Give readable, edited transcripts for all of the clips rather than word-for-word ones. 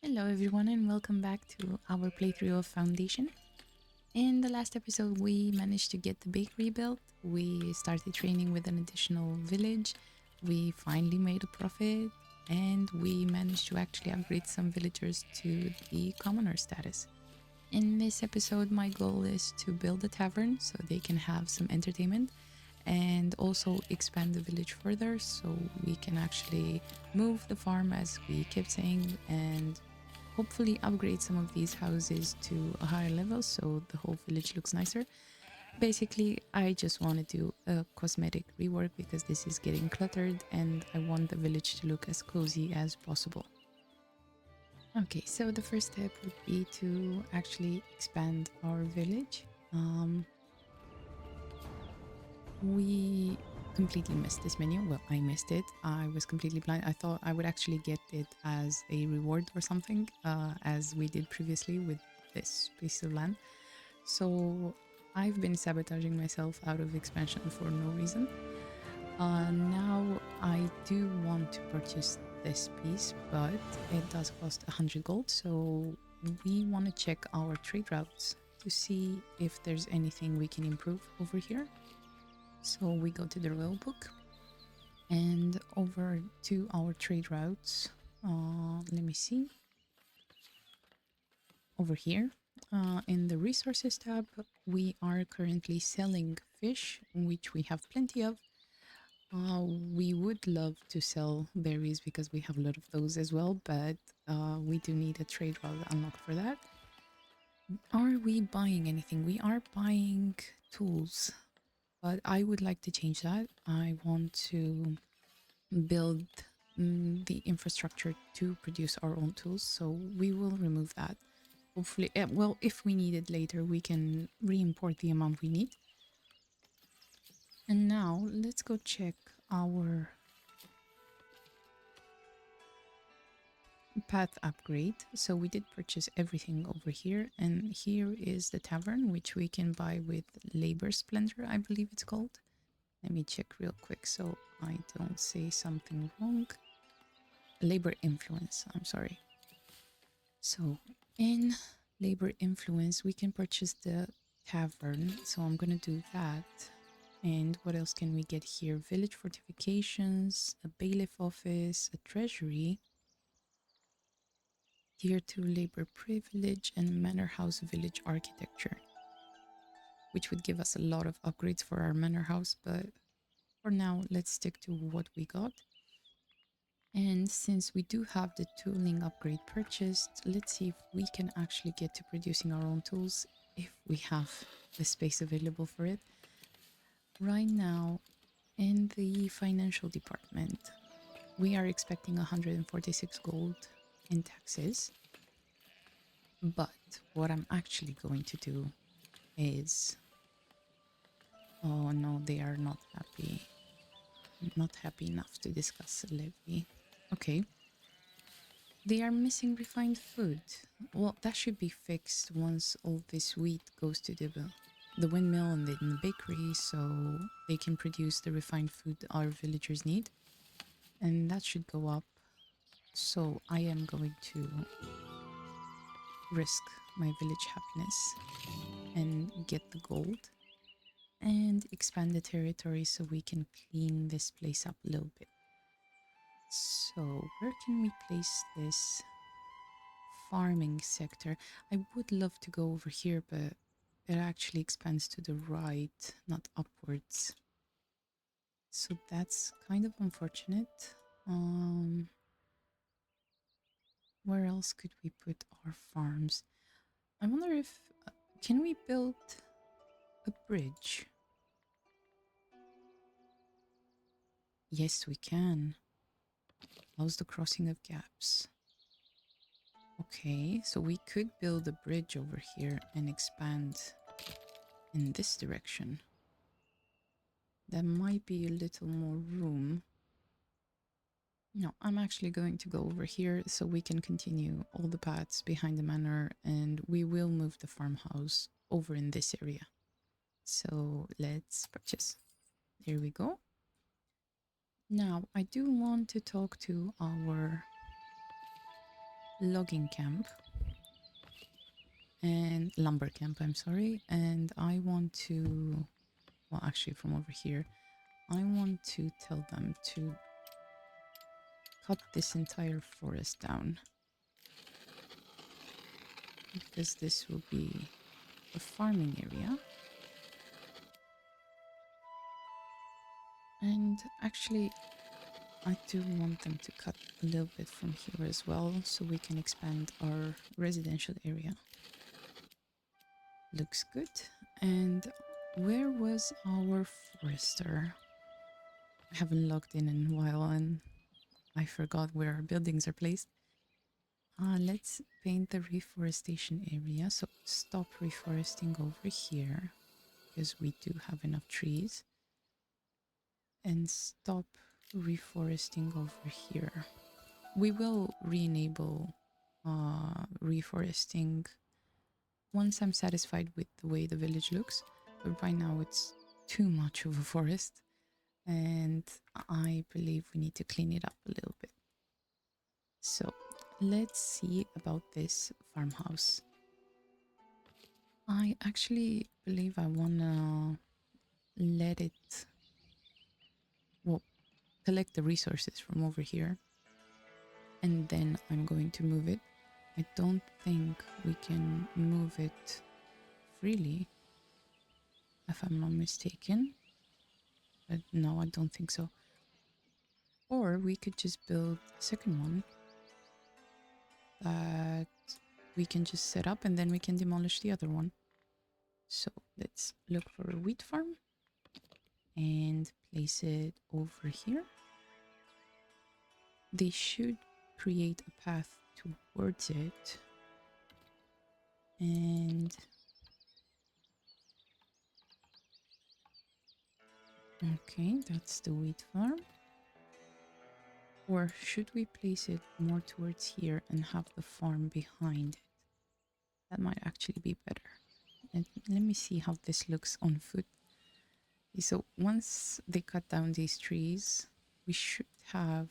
Hello everyone and welcome back to our playthrough of Foundation. In the last episode we managed to get the bakery built, we started training with an additional village, we finally made a profit, and we managed to actually upgrade some villagers to the commoner status. In this episode my goal is to build a tavern so they can have some entertainment and also expand the village further so we can actually move the farm as we kept saying and hopefully upgrade some of these houses to a higher level so the whole village looks nicer. Basically, I just want to do a cosmetic rework because this is getting cluttered and I want the village to look as cozy as possible. Okay, so the first step would be to actually expand our village. We completely missed this menu. Well, I missed it. I was completely blind. I thought I would actually get it as a reward or something, as we did previously with this piece of land. So I've been sabotaging myself out of expansion for no reason. Now I do want to purchase this piece, but it does cost 100 gold. So we want to check our trade routes to see if there's anything we can improve over here. So we go to the rule book and over to our trade routes. Let me see. Over here in the resources tab, we are currently selling fish, which we have plenty of. We would love to sell berries because we have a lot of those as well, but we do need a trade route unlocked for that. Are we buying anything? We are buying tools, but I would like to change that. I want to build the infrastructure to produce our own tools, so we will remove that. Hopefully, well, if we need it later, we can re-import the amount we need. And now let's go check our path upgrade. So we did purchase everything over here, and here is the tavern, which we can buy with labor splendor, I believe it's called. Let me check real quick so I don't say something wrong. Labor influence, I'm sorry. So in labor influence we can purchase the tavern, so I'm gonna do that. And what else can we get here? Village fortifications, a bailiff office, a treasury, tier 2 labor privilege, and manor house village architecture, which would give us a lot of upgrades for our manor house, but for now let's stick to what we got. And since we do have the tooling upgrade purchased, let's see if we can actually get to producing our own tools if we have the space available for it. Right now, in the financial department, we are expecting 146 gold in taxes. But what I'm actually going to do is... Oh no, they are not happy. Not happy enough to discuss a levy. Okay. They are missing refined food. Well, that should be fixed once all this wheat goes to the windmill and then the bakery, so they can produce the refined food our villagers need. And that should go up. So I am going to risk my village happiness and get the gold and expand the territory so we can clean this place up a little bit. So where can we place this farming sector? I would love to go over here, but it actually expands to the right, not upwards. So that's kind of unfortunate. Where else could we put our farms? I wonder if... can we build a bridge? Yes, we can. How's the crossing of gaps? Okay, so we could build a bridge over here and expand in this direction. There might be a little more room. No, I'm actually going to go over here so we can continue all the paths behind the manor, and we will move the farmhouse over in this area. So let's purchase. There we go. Now, I do want to talk to our logging camp and lumber camp, I'm sorry. And I want to, well, actually from over here, I want to tell them to cut this entire forest down because this will be a farming area. And actually, I do want them to cut a little bit from here as well so we can expand our residential area. Looks good. And where was our forester? I haven't logged in a while and I forgot where our buildings are placed. Let's paint the reforestation area. So stop reforesting over here because we do have enough trees. And stop reforesting over here. We will re-enable reforesting once I'm satisfied with the way the village looks. But right now it's too much of a forest. And I believe we need to clean it up a little bit. So let's see about this farmhouse. I actually believe I wanna let it, well, collect the resources from over here. And then I'm going to move it. I don't think we can move it freely, if I'm not mistaken. But no, I don't think so. Or we could just build a second one that we can just set up and then we can demolish the other one. So let's look for a wheat farm and place it over here. They should create a path towards it. And okay, that's the wheat farm. Or should we place it more towards here and have the farm behind it? That might actually be better. And let me see how this looks on foot. So once they cut down these trees, we should have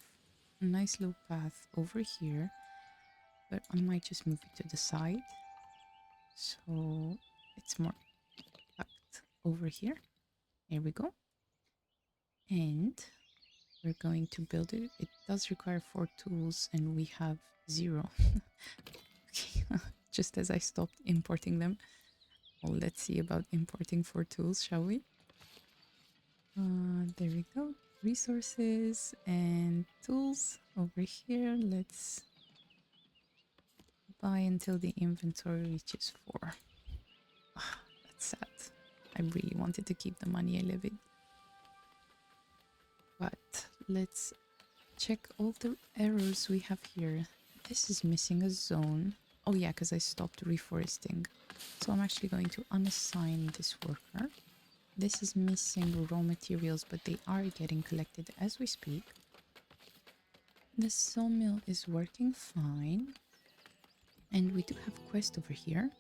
a nice little path over here. But I might just move it to the side. So it's more tucked over here. There we go. And we're going to build it. It does require 4 tools and we have 0. Okay, just as I stopped importing them. Well, let's see about importing 4 tools, shall we? There we go. Resources and tools over here. Let's buy until the inventory reaches 4. Ah, that's sad. I really wanted to keep the money I levied. But let's check all the errors we have here. This is missing a zone. Oh yeah, because I stopped reforesting. So I'm actually going to unassign this worker. This is missing raw materials, but they are getting collected as we speak. The sawmill is working fine. And we do have a quest over here.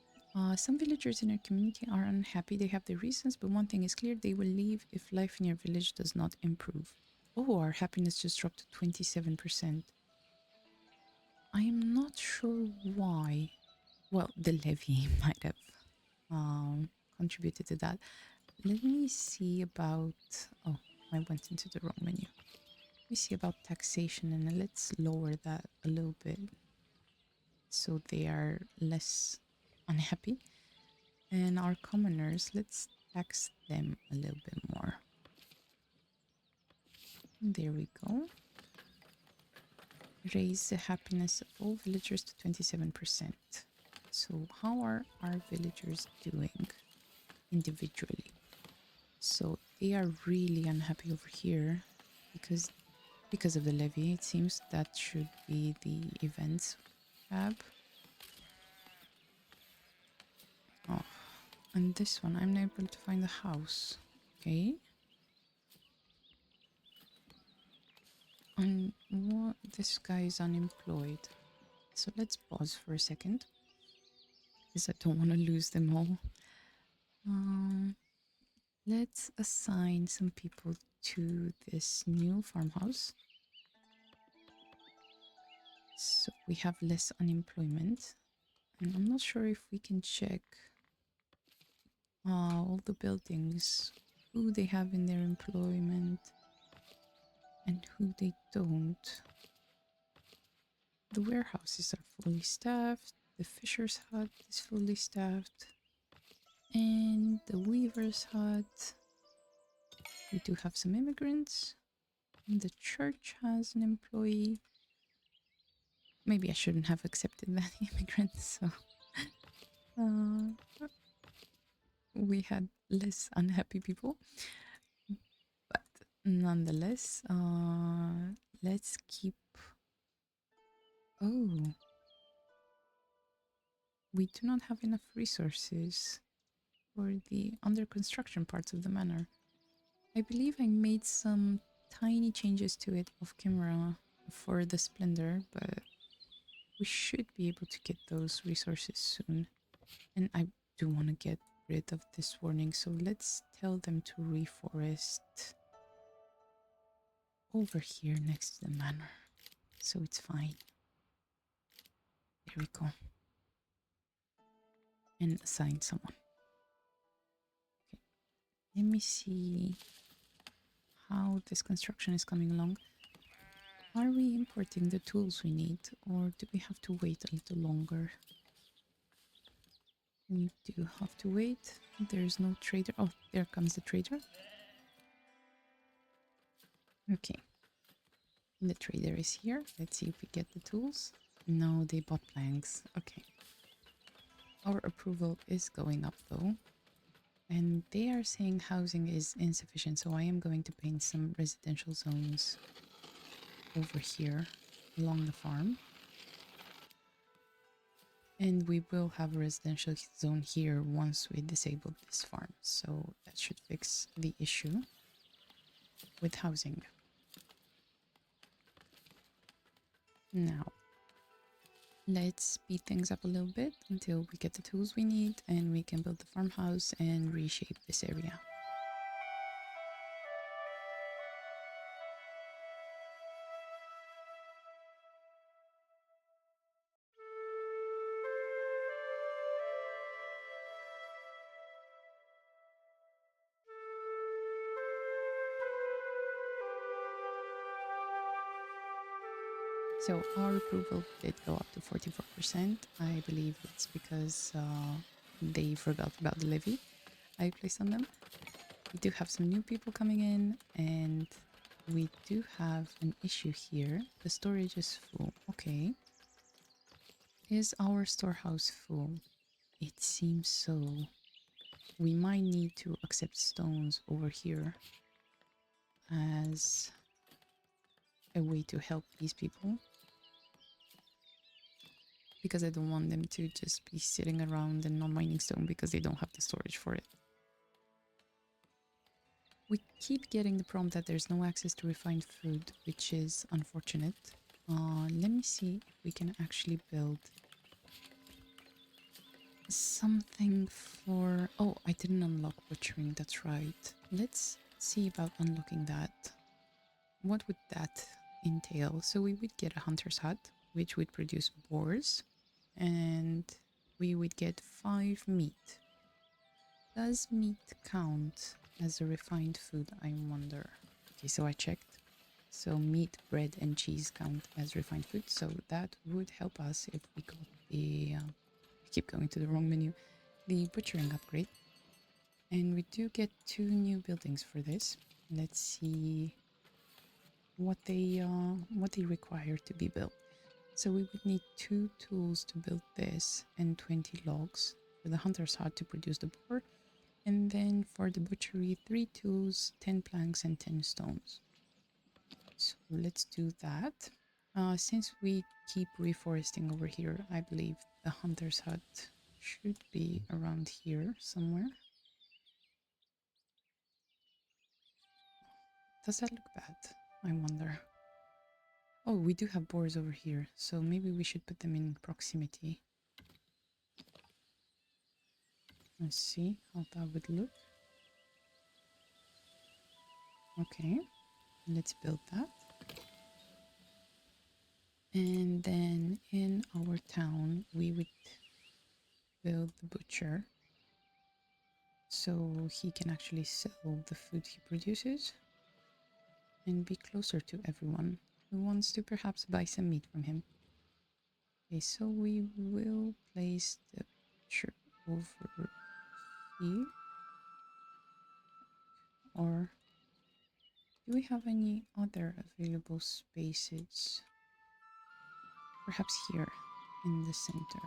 Some villagers in our community are unhappy. They have their reasons, but one thing is clear. They will leave if life in your village does not improve. Oh, our happiness just dropped to 27%. I am not sure why. Well, the levy might have contributed to that. Let me see about... Oh, I went into the wrong menu. Let me see about taxation and let's lower that a little bit so they are less unhappy. And our commoners, let's tax them a little bit more. There we go. Raise the happiness of all villagers to 27%. So how are our villagers doing individually? So they are really unhappy over here because of the levy. It seems that should be the events tab. Oh, and this one, I'm not able to find the house. Okay. And what? This guy is unemployed. So let's pause for a second because I don't want to lose them all. Let's assign some people to this new farmhouse. So we have less unemployment. And I'm not sure if we can check all the buildings, who they have in their employment and who they don't. The warehouses are fully staffed, the fisher's hut is fully staffed, and the weaver's hut. We do have some immigrants, and the church has an employee. Maybe I shouldn't have accepted that immigrants, so we had less unhappy people. But nonetheless, let's keep... Oh, we do not have enough resources for the under construction parts of the manor. I believe I made some tiny changes to it off camera for the splendor, but we should be able to get those resources soon. And I do want to get rid of this warning, so let's tell them to reforest over here next to the manor. So it's fine. There we go. And assign someone. Okay. Let me see how this construction is coming along. Are we importing the tools we need, or do we have to wait a little longer? We do have to wait. There's no trader. Oh, there comes the trader. Okay. The trader is here. Let's see if we get the tools. No, they bought planks. Okay. Our approval is going up though. And they are saying housing is insufficient, so I am going to paint some residential zones over here along the farm. And we will have a residential zone here once we disable this farm, so that should fix the issue with housing. Now, let's speed things up a little bit until we get the tools we need and we can build the farmhouse and reshape this area. So our approval did go up to 44%. I believe it's because they forgot about the levy I placed on them. We do have some new people coming in, and we do have an issue here. The storage is full. Okay. Is our storehouse full? It seems so. We might need to accept stones over here as a way to help these people, because I don't want them to just be sitting around and not mining stone because they don't have the storage for it. We keep getting the prompt that there's no access to refined food, which is unfortunate. Let me see if we can actually build something for... Oh, I didn't unlock butchering, that's right. Let's see about unlocking that. What would that entail? So we would get a hunter's hut, which would produce boars, and we would get 5 meat. Does meat count as a refined food, I wonder? Okay, so I checked. So meat, bread, and cheese count as refined food, so that would help us if we got the... I keep going to the wrong menu. The butchering upgrade. And we do get 2 new buildings for this. Let's see what they require to be built. So we would need 2 tools to build this and 20 logs for the hunter's hut to produce the boar, and then for the butchery 3 tools, 10 planks, and 10 stones. So let's do that. Since we keep reforesting over here, I believe the hunter's hut should be around here somewhere. Does that look bad? I wonder. Oh, we do have boars over here, so maybe we should put them in proximity. Let's see how that would look. Okay, let's build that. And then in our town, we would build the butcher so he can actually sell the food he produces and be closer to everyone who wants to perhaps buy some meat from him. Okay, so we will place the butcher over here. Or do we have any other available spaces? Perhaps here in the center.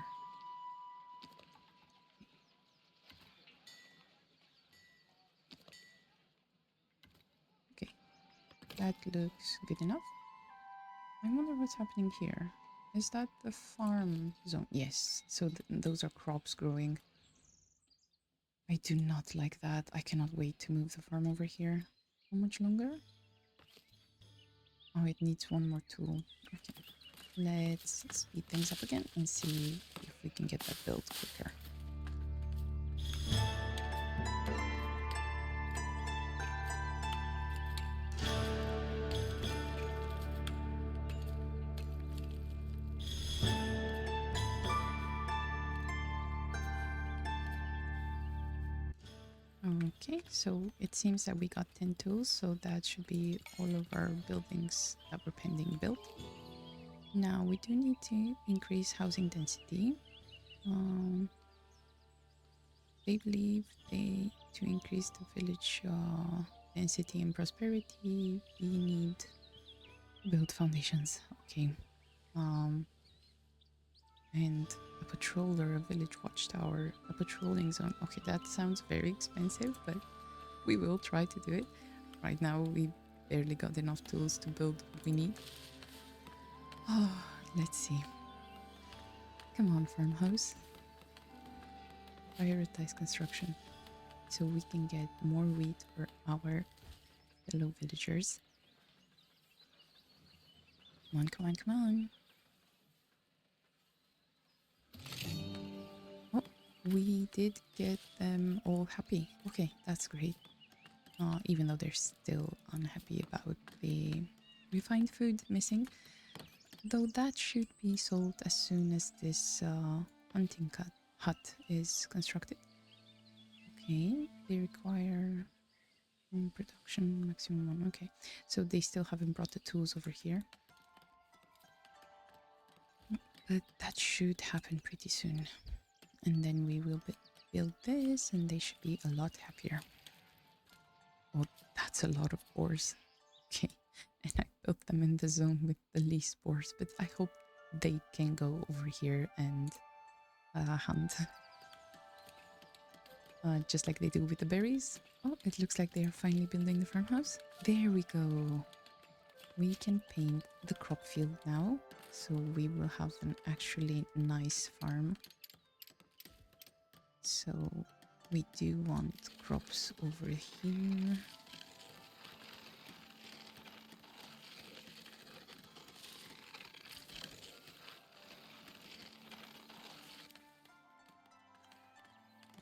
Okay, that looks good enough. I wonder what's happening here. Is that the farm zone? Yes, so those are crops growing. I do not like that. I cannot wait to move the farm over here. How much longer? Oh, it needs one more tool. Okay, let's speed things up again and see if we can get that built quicker. Okay, so it seems that we got 10 tools, so that should be all of our buildings that were pending built. Now we do need to increase housing density. They believe to increase the village density and prosperity, we need build foundations. Okay. And a patroller, a village watchtower, a patrolling zone. Okay, that sounds very expensive, but we will try to do it. Right now, we barely got enough tools to build what we need. Oh, let's see. Come on, farmhouse. Prioritize construction so we can get more wheat for our fellow villagers. Come on, come on, come on. Oh, we did get them all happy. Okay, that's great. Even though they're still unhappy about the refined food missing. Though that should be sold as soon as this hunting hut is constructed. Okay, they require production maximum one. Okay, so they still haven't brought the tools over here. But that should happen pretty soon. And then we will build this and they should be a lot happier. Oh, that's a lot of boars. Okay, and I built them in the zone with the least boars, but I hope they can go over here and hunt. Just like they do with the berries. Oh, it looks like they are finally building the farmhouse. There we go. We can paint the crop field now, so we will have an actually nice farm. So we do want crops over here.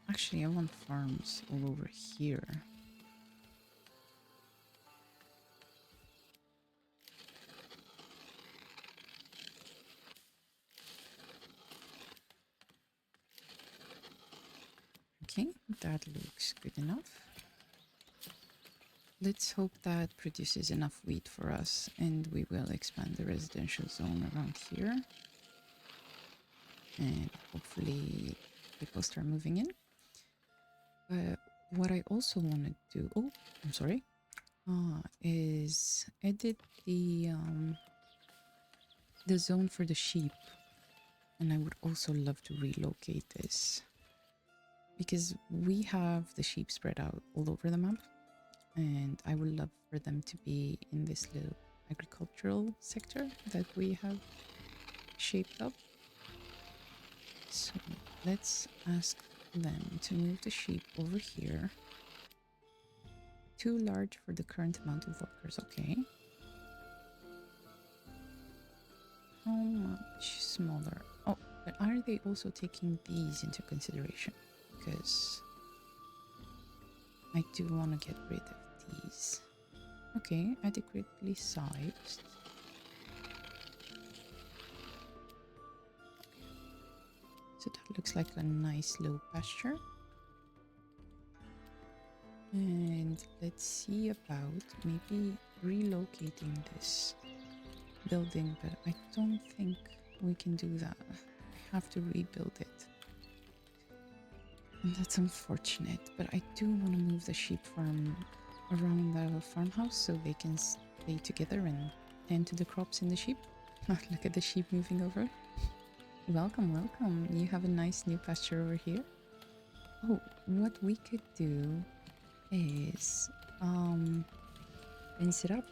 Actually, I want farms all over here. Okay, that looks good enough. Let's hope that produces enough wheat for us, and we will expand the residential zone around here. And hopefully people start moving in. But what I also want to do, oh, I'm sorry, is edit the zone for the sheep. And I would also love to relocate this because we have the sheep spread out all over the map, and I would love for them to be in this little agricultural sector that we have shaped up. So let's ask them to move the sheep over here. Too large for the current amount of workers, okay. How much smaller? Oh, but are they also taking these into consideration? Because I do want to get rid of these. Okay, adequately sized. So that looks like a nice low pasture. And let's see about maybe relocating this building, but I don't think we can do that. I have to rebuild it. And that's unfortunate, but I do want to move the sheep farm around the farmhouse so they can stay together and tend to the crops and the sheep. Look at the sheep moving over. Welcome, welcome. You have a nice new pasture over here. Oh, what we could do is rinse it up.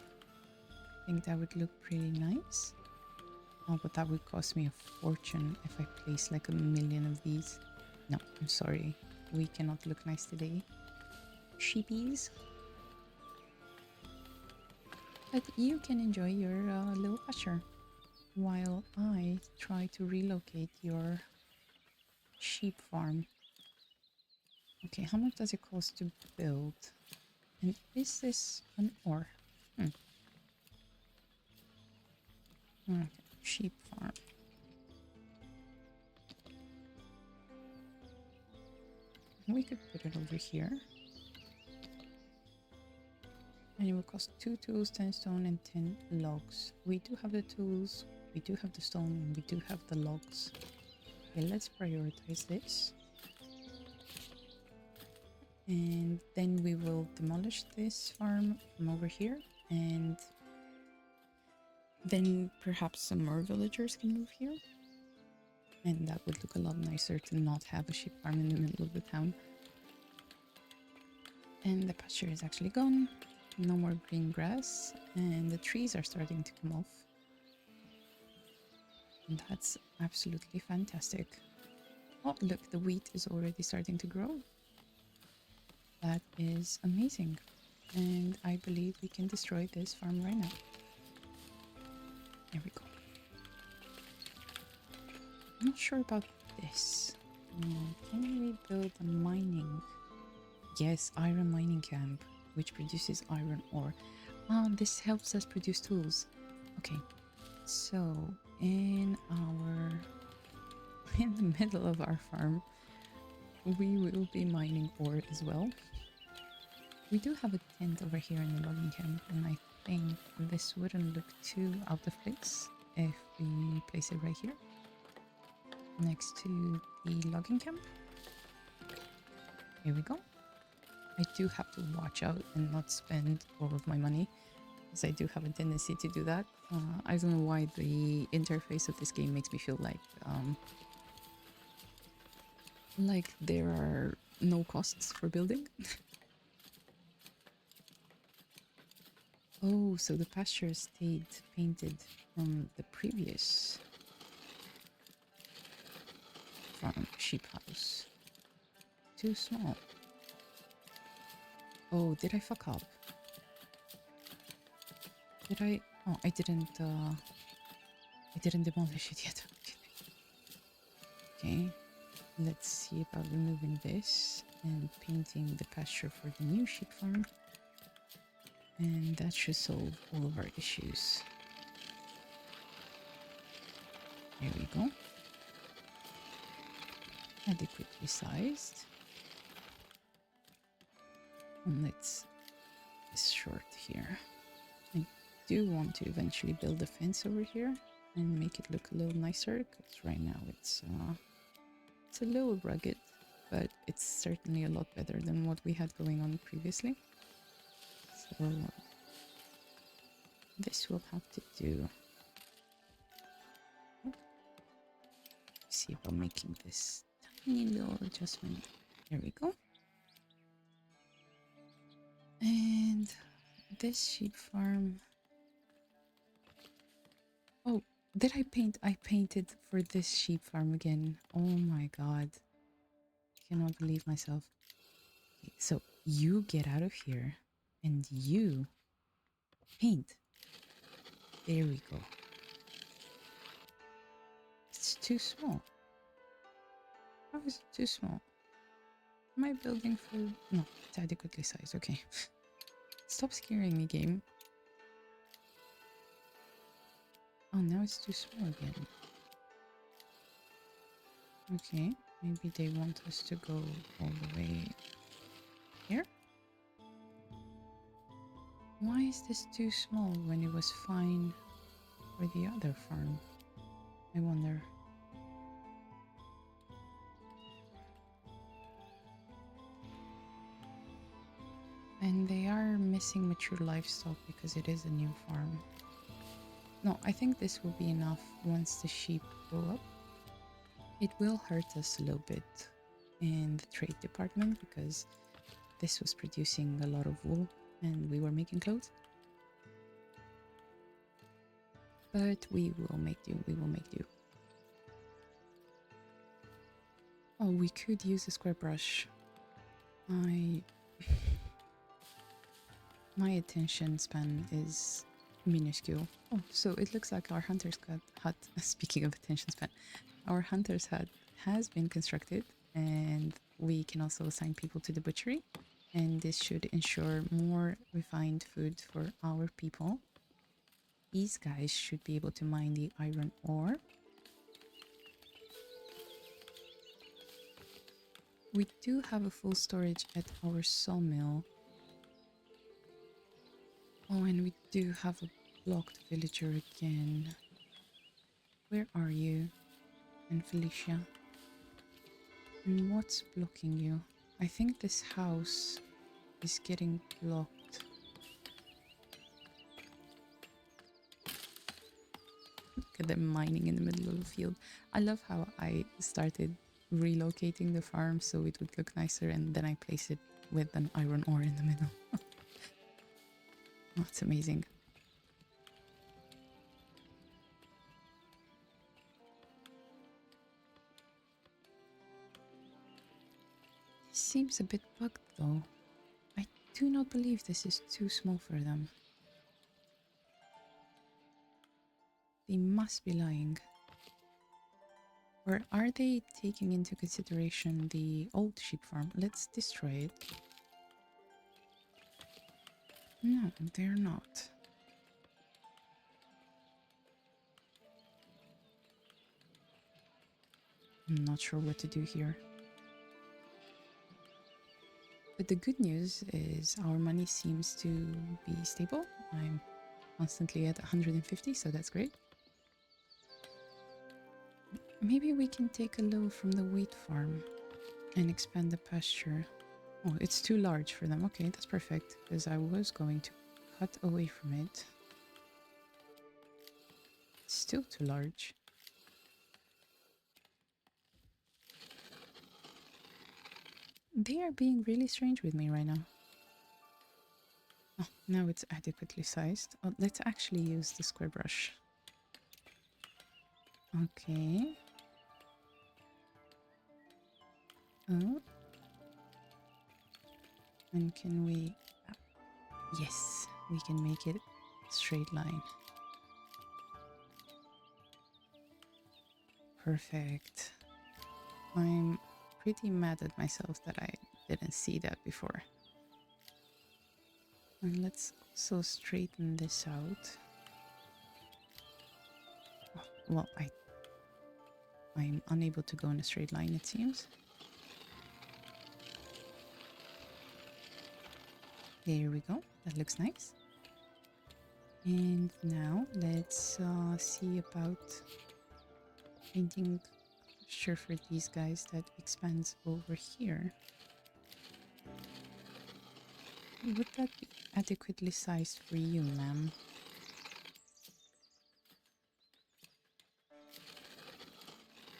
I think that would look pretty nice. Oh, but that would cost me a fortune if I place like 1,000,000 of these. No, I'm sorry. We cannot look nice today. Sheepies. But you can enjoy your little pasture while I try to relocate your sheep farm. Okay, how much does it cost to build? And is this an ore? Okay, sheep farm. We could put it over here. And it will cost 2 tools, 10 stone, and 10 logs. We do have the tools, we do have the stone, and we do have the logs. Okay, let's prioritize this. And then we will demolish this farm from over here, and then perhaps some more villagers can move here. And that would look a lot nicer to not have a sheep farm in the middle of the town. And the pasture is actually gone. No more green grass, and the trees are starting to come off. And that's absolutely fantastic. Oh, look, the wheat is already starting to grow. That is amazing. And I believe we can destroy this farm right now. There we go. I'm not sure about this. Can we build a mining? Yes, iron mining camp, which produces iron ore. This helps us produce tools. Okay, so in the middle of our farm, we will be mining ore as well. We do have a tent over here in the logging camp, and I think this wouldn't look too out of place if we place it right here next to the logging camp. Here we go. I do have to watch out and not spend all of my money, because I do have a tendency to do that. I don't know why the interface of this game makes me feel like there are no costs for building. Oh, so the pasture stayed painted from the previous farm sheep house. Too small. Oh, did I fuck up? Did I? Oh, I didn't demolish it yet. Okay, let's see about removing this and painting the pasture for the new sheep farm. And that should solve all of our issues. There we go. Adequately sized. And let's this short here. I do want to eventually build a fence over here and make it look a little nicer, because right now it's a little rugged, but it's certainly a lot better than what we had going on previously. So this will have to do. See about making this tiny little adjustment. There we go. And this sheep farm. Oh, did I paint? I painted for this sheep farm again. Oh my god. Cannot believe myself. Okay, so you get out of here and you paint. There we go. It's too small. How is it too small? Am I building for... No, it's adequately sized. Okay. Stop scaring me, game. Oh, now it's too small again. Okay, maybe they want us to go all the way here. Why is this too small when it was fine for the other farm? I wonder. And they are missing mature livestock because it is a new farm. No, I think this will be enough once the sheep grow up. It will hurt us a little bit in the trade department because this was producing a lot of wool and we were making clothes. But we will make do, we will make do. Oh, we could use a square brush. My attention span is minuscule. Oh, so it looks like our hunter's hut, speaking of attention span, our hunter's hut has been constructed and we can also assign people to the butchery. And this should ensure more refined food for our people. These guys should be able to mine the iron ore. We do have a full storage at our sawmill. Oh, and we do have a blocked villager again. Where are you? And Felicia? And what's blocking you? I think this house is getting blocked. Look at them mining in the middle of the field. I love how I started relocating the farm so it would look nicer and then I place it with an iron ore in the middle. That's amazing. This seems a bit bugged though. I do not believe this is too small for them. They must be lying. Or are they taking into consideration the old sheep farm? Let's destroy it. No, they're not. I'm not sure what to do here. But the good news is our money seems to be stable. I'm constantly at 150, so that's great. Maybe we can take a load from the wheat farm and expand the pasture. Oh, it's too large for them. Okay, that's perfect, because I was going to cut away from it. It's still too large. They are being really strange with me right now. Oh, now it's adequately sized. Oh, let's actually use the square brush. Okay. Oh. And can we... Yes, we can make it straight line. Perfect. I'm pretty mad at myself that I didn't see that before. And let's also straighten this out. Oh, well, I'm unable to go in a straight line, it seems. There we go. That looks nice. And now let's see about painting sure for these guys that expands over here. Would that be adequately sized for you, ma'am?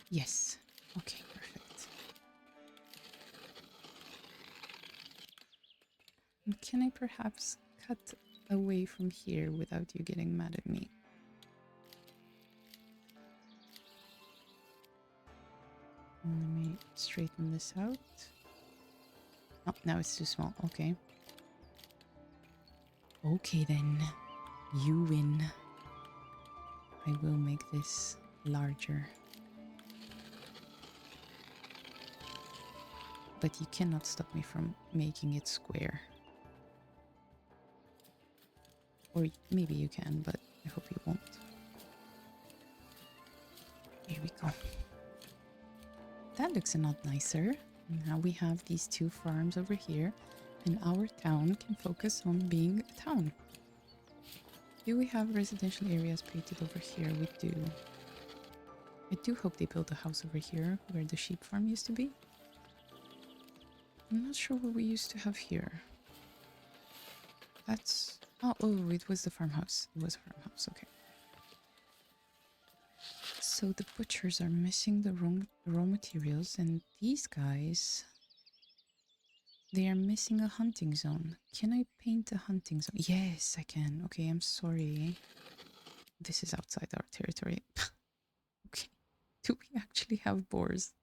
Yes. Okay, perfect. And can I perhaps cut away from here without you getting mad at me? Let me straighten this out. Oh, now it's too small. Okay. Okay then. You win. I will make this larger. But you cannot stop me from making it square. Or maybe you can, but I hope you won't. Here we go. that looks a lot nicer. Now we have these two farms over here, and our town can focus on being a town. Do we have residential areas painted over here? We do. I do hope they build a house over here where the sheep farm used to be. I'm not sure what we used to have here. That's... oh, it was the farmhouse. It was a farmhouse, okay. So the butchers are missing the raw materials, and these guys... they are missing a hunting zone. Can I paint a hunting zone? Yes, I can. Okay, I'm sorry. This is outside our territory. Okay. Do we actually have boars?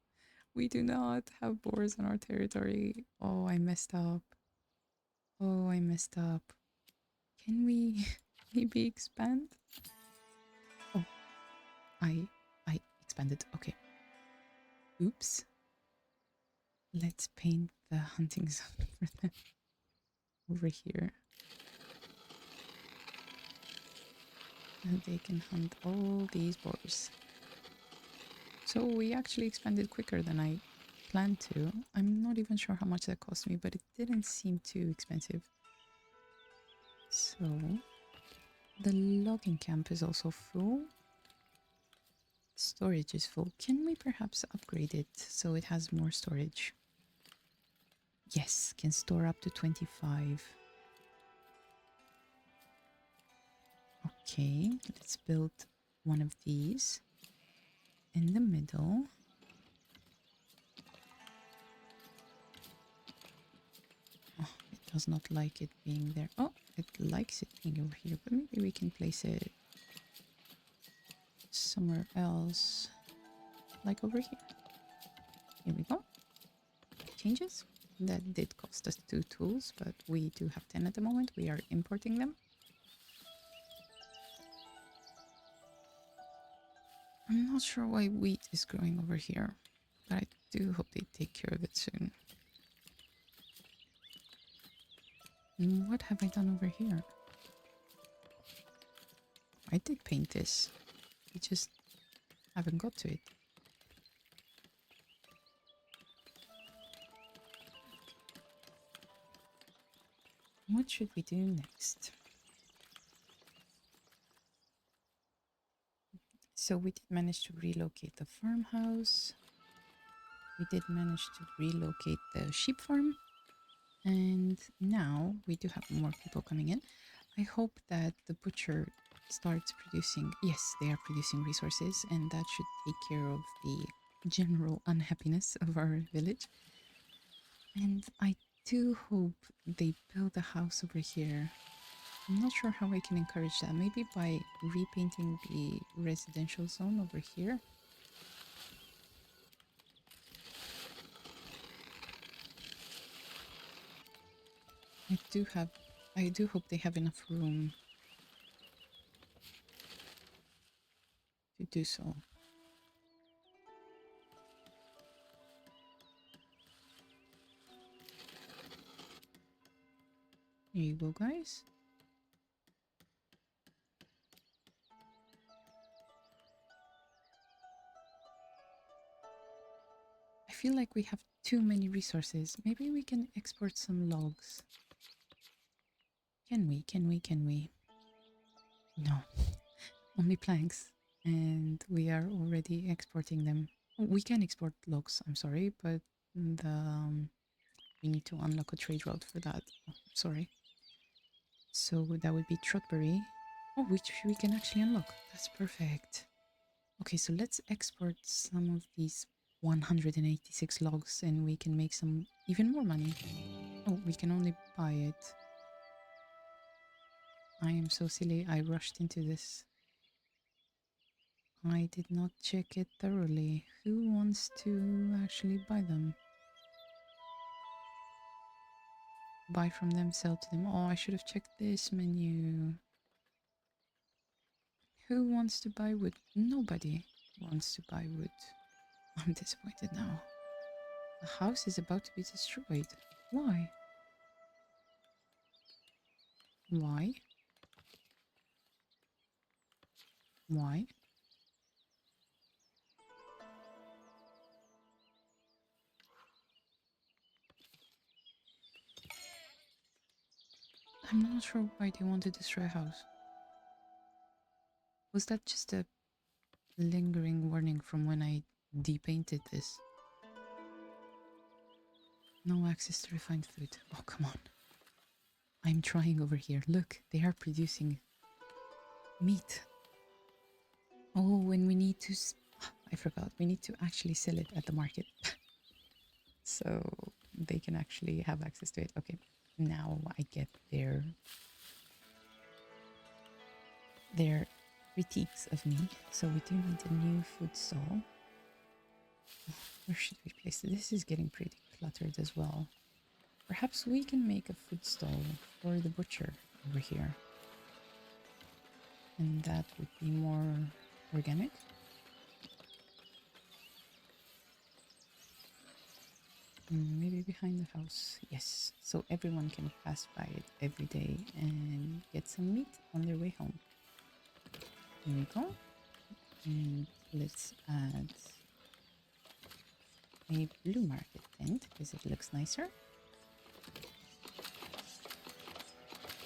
We do not have boars on our territory. Oh, I messed up. Oh, I messed up. Can we maybe expand? Oh, I expanded. Okay. Oops. Let's paint the hunting zone for them over here. And they can hunt all these boars. So we actually expanded quicker than I planned to. I'm not even sure how much that cost me, but it didn't seem too expensive. So the logging camp is also full. Storage is full. Can we perhaps upgrade it so it has more storage? Yes, can store up to 25. Okay, let's build one of these in the middle. Oh, it does not like it being there. Oh, it likes it being over here, but maybe we can place it somewhere else, like over here. Here we go. Changes. That did cost us 2 tools, but we do have 10 at the moment. We are importing them. I'm not sure why wheat is growing over here, but I do hope they take care of it soon. And what have I done over here? I did paint this. I just haven't got to it. What should we do next? So we did manage to relocate the farmhouse. We did manage to relocate the sheep farm. And now we do have more people coming in. I hope that the butcher starts producing... yes, they are producing resources, and that should take care of the general unhappiness of our village. And I do hope they build a house over here. I'm not sure how I can encourage that. Maybe by repainting the residential zone over here. I do hope they have enough room to do so. Here you go, guys. I feel like we have too many resources. Maybe we can export some logs. Can we? Can we? Can we? No. Only planks. And we are already exporting them. We can export logs, I'm sorry, but we need to unlock a trade route for that. Oh, sorry. So that would be Trotbury. Oh, which we can actually unlock. That's perfect. Okay, so let's export some of these 186 logs and we can make some even more money. Oh, we can only buy it. I am so silly. I rushed into this. I did not check it thoroughly. Who wants to actually buy them? Buy from them, sell to them. Oh, I should have checked this menu. Who wants to buy wood? Nobody wants to buy wood. I'm disappointed now. The house is about to be destroyed. Why? Why? Why? I'm not sure why they want to destroy a house. Was that just a lingering warning from when I depainted this? No access to refined food. Oh, come on. I'm trying over here. Look, they are producing meat. Oh, and we need to... I forgot. We need to actually sell it at the market. So they can actually have access to it. Okay, now I get their critiques of me. So we do need a new food stall. Where should we place it? This is getting pretty cluttered as well. Perhaps we can make a food stall for the butcher over here. And that would be more organic. Maybe behind the house. Yes. So everyone can pass by it every day and get some meat on their way home. Here we go. And let's add a blue market tent because it looks nicer.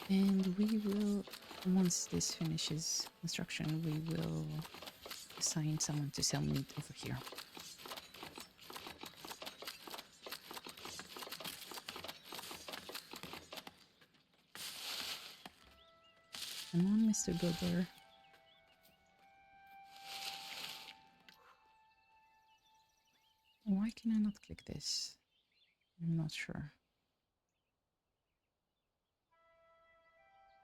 And we will, once this finishes construction, we will assign someone to sell meat over here. Come on, Mr. Builder. Why can I not click this? I'm not sure.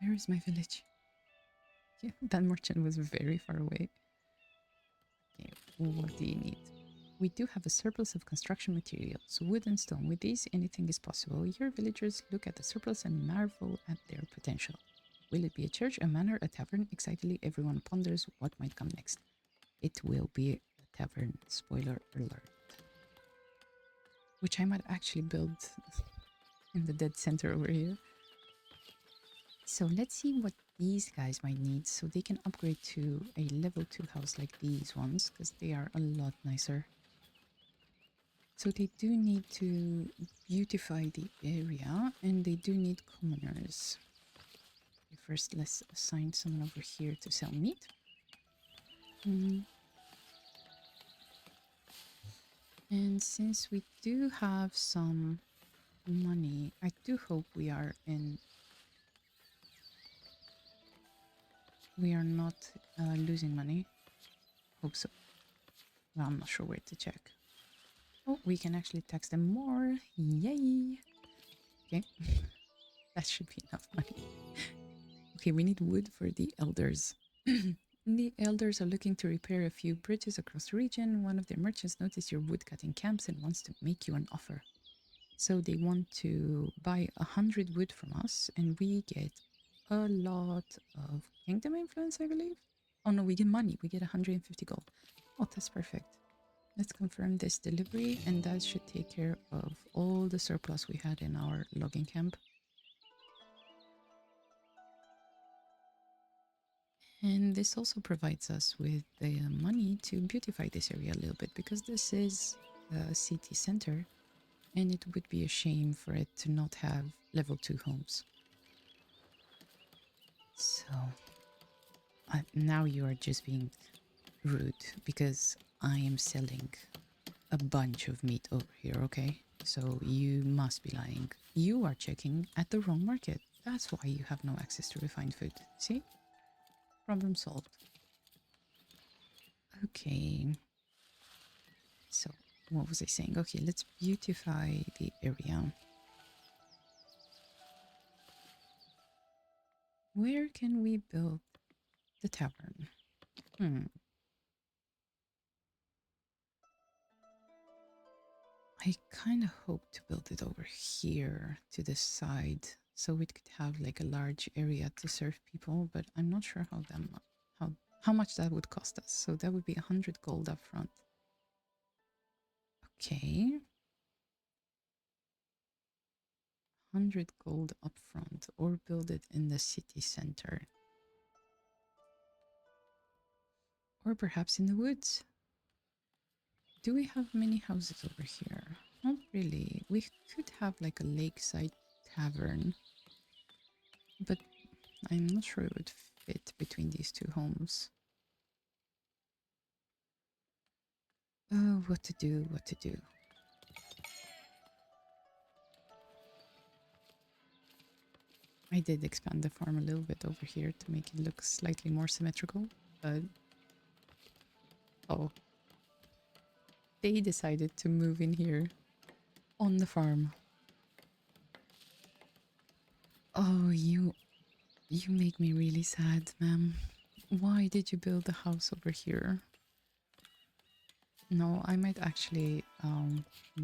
Where is my village? Yeah, that merchant was very far away. Okay, what do you need? We do have a surplus of construction materials, wood and stone. With these, anything is possible. Your villagers look at the surplus and marvel at their potential. Will it be a church, a manor, a tavern? Excitedly, everyone ponders what might come next. It will be a tavern, spoiler alert. Which I might actually build in the dead center over here. So let's see what these guys might need so they can upgrade to a level 2 house like these ones because they are a lot nicer. So they do need to beautify the area and they do need commoners. Okay, first, let's assign someone over here to sell meat. And since we do have some money, I do hope we are not losing money. Hope so. Well, I'm not sure where to check. Oh, we can actually tax them more. Yay! Okay, that should be enough money. Okay, we need wood for the elders. The elders are looking to repair a few bridges across the region. One of their merchants noticed your woodcutting camps and wants to make you an offer. So they want to buy 100 wood from us, and we get a lot of kingdom influence, I believe. Oh no, we get money. We get 150 gold. Oh, that's perfect. Let's confirm this delivery, and that should take care of all the surplus we had in our logging camp. And this also provides us with the money to beautify this area a little bit because this is a city center and it would be a shame for it to not have level 2 homes. So now you are just being rude because I am selling a bunch of meat over here, okay? So you must be lying. You are checking at the wrong market. That's why you have no access to refined food. See? Problem solved. Okay. So, what was I saying? Okay, let's beautify the area. Where can we build the tavern? I kind of hope to build it over here to the side so we could have like a large area to serve people, but I'm not sure how much that would cost us. So that would be 100 gold up front. Okay. 100 gold up front or build it in the city center. Or perhaps in the woods. Do we have many houses over here? Not really. We could have like a lakeside tavern. but I'm not sure it would fit between these two homes. Oh, what to do, what to do. I did expand the farm a little bit over here to make it look slightly more symmetrical, but oh, they decided to move in here on the farm. Oh, you make me really sad, ma'am. Why did you build a house over here? No, I might actually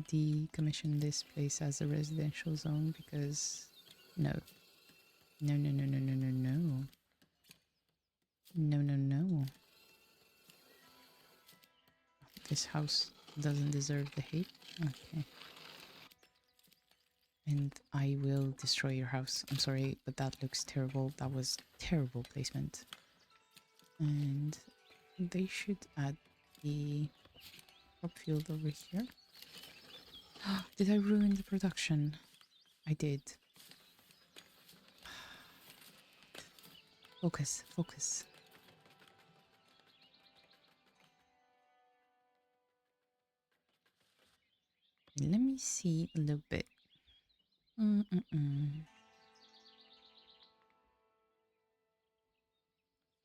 decommission this place as a residential zone because no. No, no, no, no, no, no, no. No, no, no. This house doesn't deserve the hate. Okay. And I will destroy your house. I'm sorry, but that looks terrible. That was terrible placement. And they should add the crop field over here. Did I ruin the production? I did. Focus, focus. Let me see a little bit.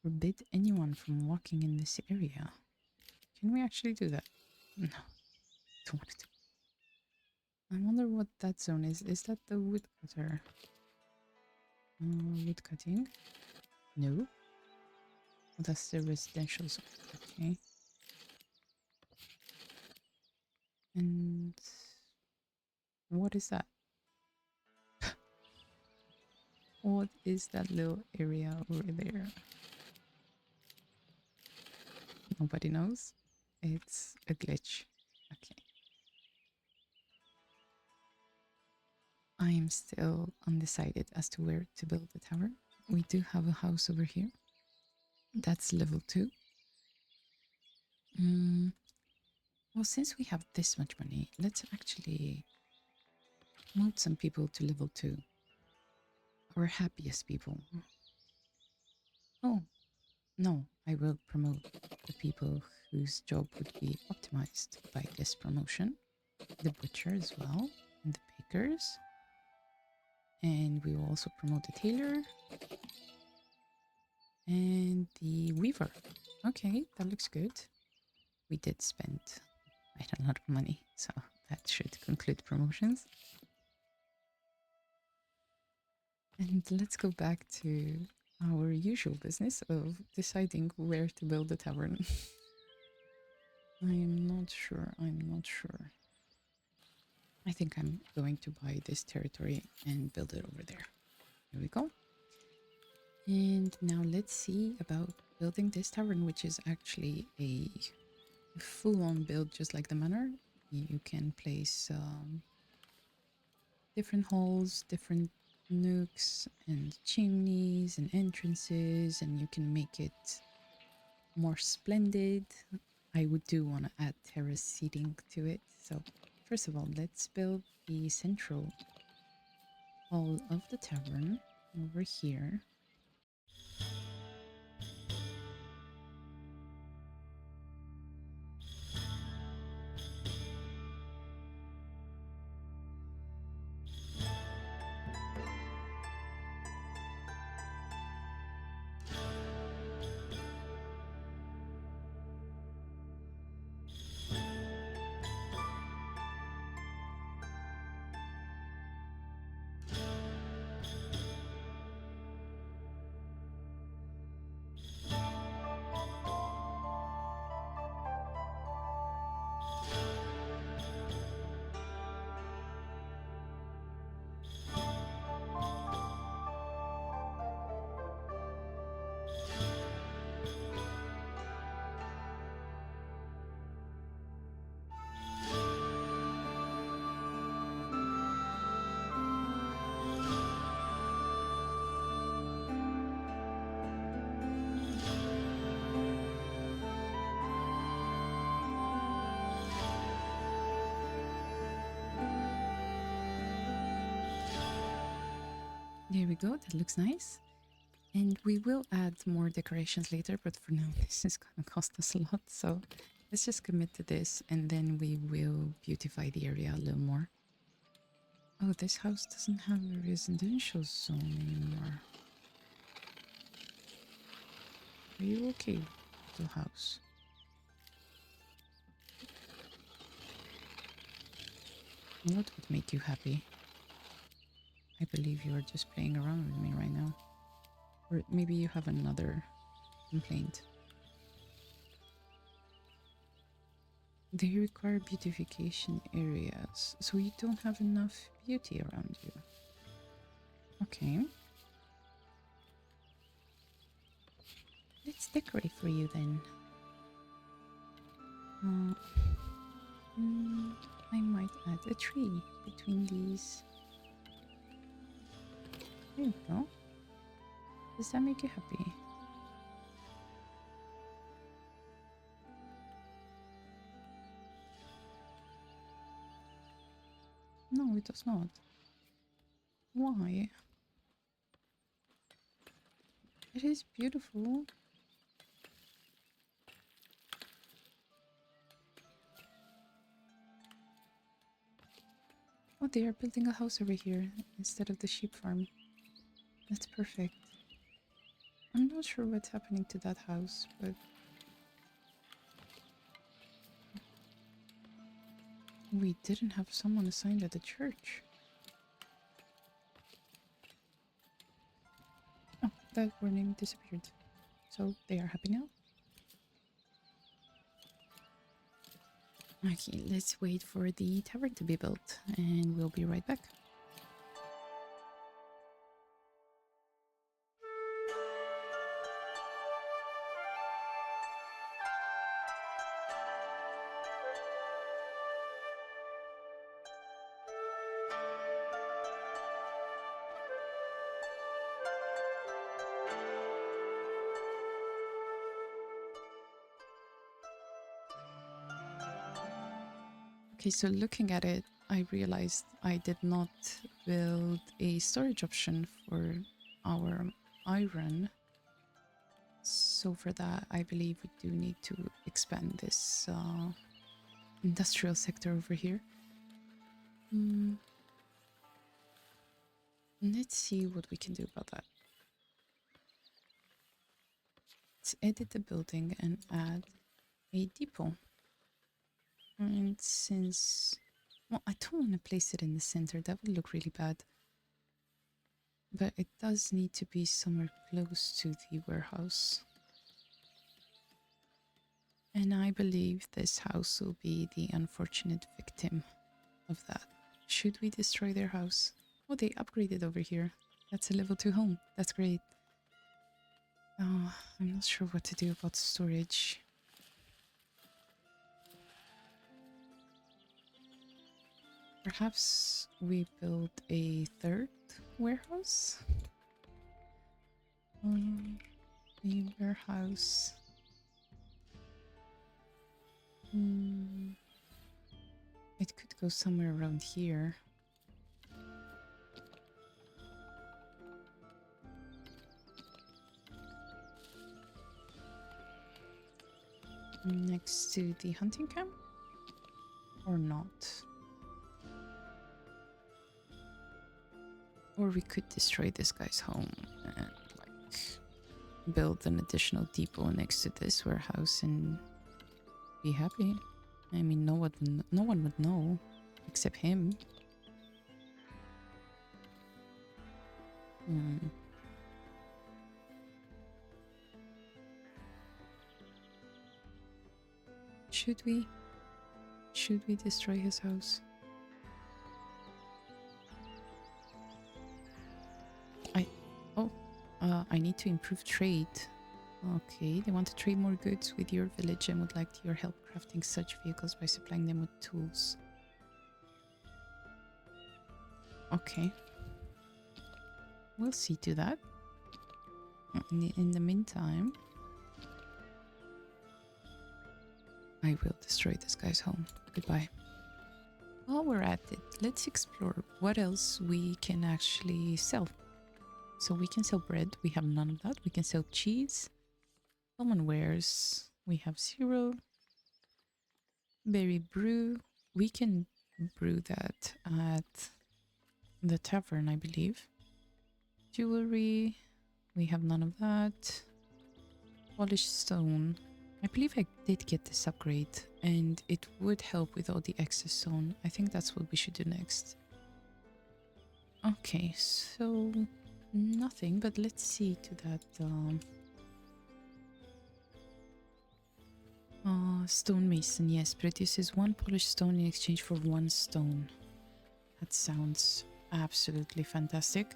Forbid anyone from walking in this area. Can we actually do that? No, don't want to. I wonder what that zone is. Is that the woodcutter? Wood cutting? No. Oh, that's the residential zone. Okay. And what is that? What is that little area over there? Nobody knows. It's a glitch. Okay. I am still undecided as to where to build the tower. We do have a house over here. That's level 2. Well, since we have this much money, let's actually promote some people to level 2. Our happiest people. Oh, no, I will promote the people whose job would be optimized by this promotion. The butcher as well, and the bakers. And we will also promote the tailor and the weaver. Okay, that looks good. We did spend quite a lot of money, so that should conclude promotions. And let's go back to our usual business of deciding where to build the tavern. I am not sure. I'm not sure. I think I'm going to buy this territory and build it over there. Here we go. And now let's see about building this tavern, which is actually a full-on build just like the manor. You can place different halls, different nooks and chimneys and entrances, and you can make it more splendid. I would do want to add terrace seating to it. So first of all, let's build the central hall of the tavern over here. There we go. That looks nice. And we will add more decorations later, but for now, this is going to cost us a lot. So let's just commit to this and then we will beautify the area a little more. Oh, this house doesn't have a residential zone anymore. Are you okay, little house? What would make you happy? I believe you are just playing around with me right now. Or maybe you have another complaint. They require beautification areas, so you don't have enough beauty around you. Okay. Let's decorate for you then. Uh, I might add a tree between these. There you go. Does that make you happy? No, it does not. Why? It is beautiful. Oh, they are building a house over here instead of the sheep farm. That's perfect. I'm not sure what's happening to that house, but we didn't have someone assigned at the church. Oh, that warning disappeared. So they are happy now? Okay, let's wait for the tavern to be built and we'll be right back. Okay, so looking at it, I realized I did not build a storage option for our iron. So for that, I believe we do need to expand this industrial sector over here. Let's see what we can do about that. Let's edit the building and add a depot. And since... Well, I don't want to place it in the center. That would look really bad. But it does need to be somewhere close to the warehouse. And I believe this house will be the unfortunate victim of that. Should we destroy their house? Oh, they upgraded over here. That's a level 2 home. That's great. Oh, I'm not sure what to do about storage. Perhaps we build a third warehouse? A warehouse. It could go somewhere around here. Next to the hunting camp? Or not? Or we could destroy this guy's home and like build an additional depot next to this warehouse and be happy. I mean, no one would know except him. Should we? Should we destroy his house? I need to improve trade. Okay, they want to trade more goods with your village and would like your help crafting such vehicles by supplying them with tools. Okay. We'll see to that. In the meantime, I will destroy this guy's home. Goodbye. While we're at it, let's explore what else we can actually sell. So we can sell bread. We have none of that. We can sell cheese. Common wares. We have 0. Berry brew. We can brew that at the tavern, I believe. Jewelry. We have none of that. Polished stone. I believe I did get this upgrade and it would help with all the excess stone. I think that's what we should do next. Okay, so nothing, but let's see to that stonemason. Yes, produces 1 polished stone in exchange for 1 stone. That sounds absolutely fantastic.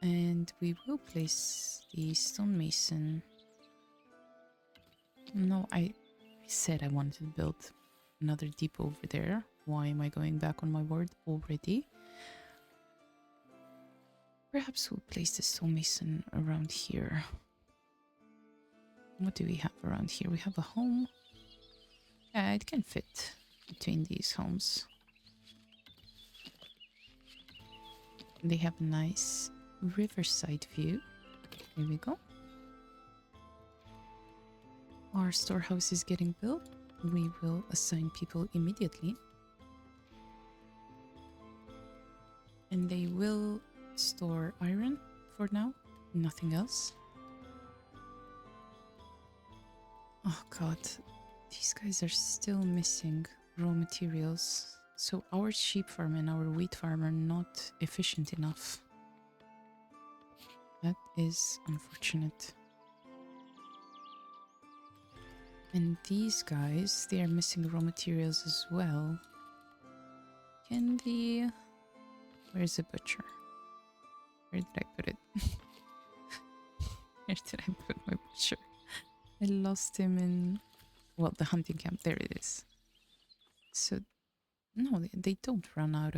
And we will place the stonemason. No, I said I wanted to build another depot over there. Why am I going back on my word already? Perhaps we'll place the stonemason around here. What do we have around here? We have a home. Yeah, it can fit between these homes. They have a nice riverside view. Here we go. Our storehouse is getting built. We will assign people immediately. And they will store iron for now. Nothing else. Oh god. These guys are still missing raw materials. So our sheep farm and our wheat farm are not efficient enough. That is unfortunate. And these guys, they are missing raw materials as well. Can the... Where's the butcher? Where did I put it? Where did I put my butcher? I lost him in... Well, the hunting camp. There it is. So, no, they don't run out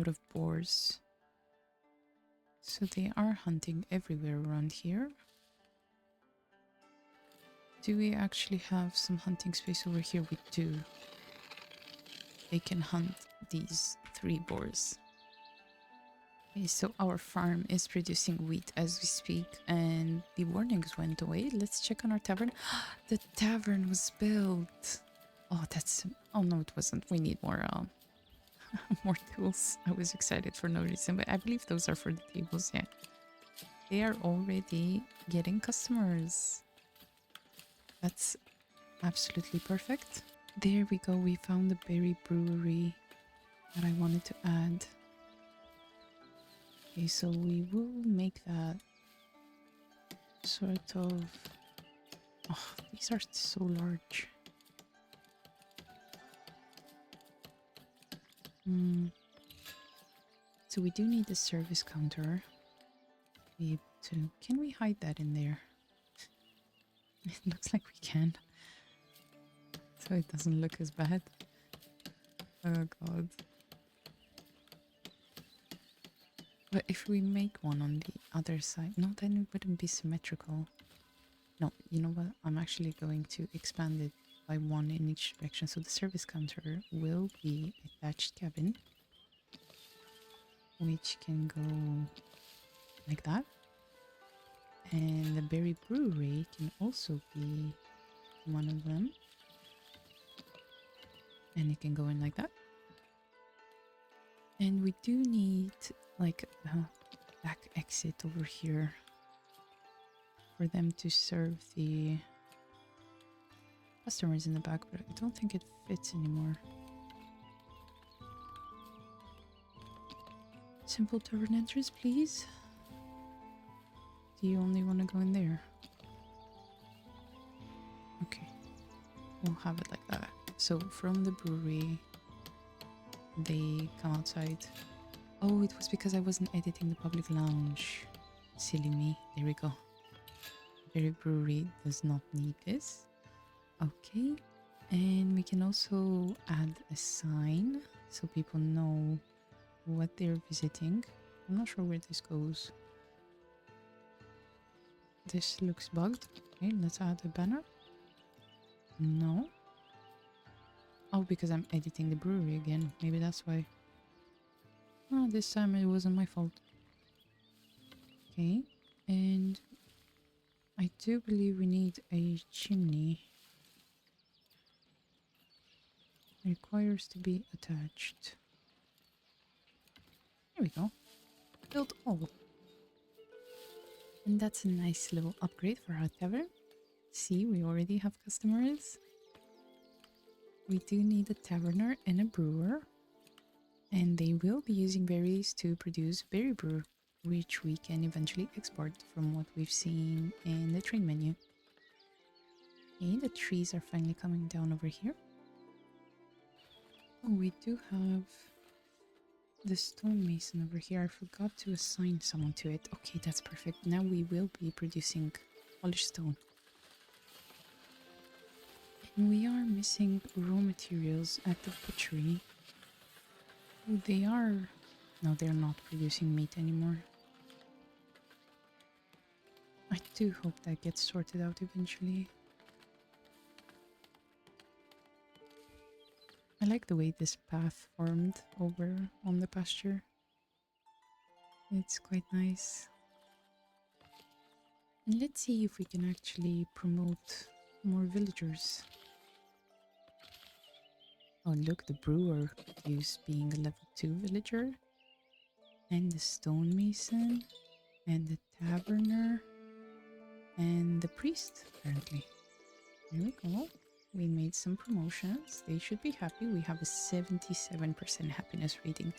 of boars. So they are hunting everywhere around here. Do we actually have some hunting space over here? We do. They can hunt these 3 boars. Okay, so our farm is producing wheat as we speak, and the warnings went away. Let's check on our tavern. The tavern was built. Oh, that's... Oh, no, it wasn't. We need more, more tools. I was excited for no reason, but I believe those are for the tables, yeah. They are already getting customers. That's absolutely perfect. There we go. We found the berry brewery that I wanted to add. Okay, so we will make that sort of... Oh, these are so large. So we do need a service counter. Be able to... Can we hide that in there? It looks like we can. So it doesn't look as bad. Oh god. But if we make one on the other side... No, then it wouldn't be symmetrical. No, you know what? I'm actually going to expand it by 1 in each direction. So the service counter will be a thatched cabin, which can go like that. And the berry brewery can also be one of them. And it can go in like that. And we do need like a back exit over here for them to serve the customers in the back, but I don't think it fits anymore. Simple tavern entrance, please. Do you only want to go in there? Okay, we'll have it like that. So from the brewery, they come outside. Oh, it was because I wasn't editing the public lounge. Silly me. There we go. Berry brewery does not need this. Okay, and we can also add a sign so people know what they're visiting. I'm not sure where this goes. This looks bugged. Okay, let's add a banner. No. Oh, because I'm editing the brewery again. Maybe that's why. Oh, this time it wasn't my fault. Okay, and I do believe we need a chimney. It requires to be attached. There we go. Built all. And that's a nice little upgrade for our tavern. See, we already have customers. We do need a taverner and a brewer. And they will be using berries to produce berry brew, which we can eventually export from what we've seen in the train menu. Okay, the trees are finally coming down over here. Oh, we do have the stonemason over here. I forgot to assign someone to it. Okay, that's perfect. Now we will be producing polished stone. And we are missing raw materials at the butchery. Oh, they are... No, they're not producing meat anymore. I do hope that gets sorted out eventually. I like the way this path formed over on the pasture. It's quite nice. And let's see if we can actually promote more villagers. Oh look, the brewer could use being a level 2 villager. And the stonemason. And the taverner. And the priest, apparently. There we go. We made some promotions. They should be happy. We have a 77% happiness rating.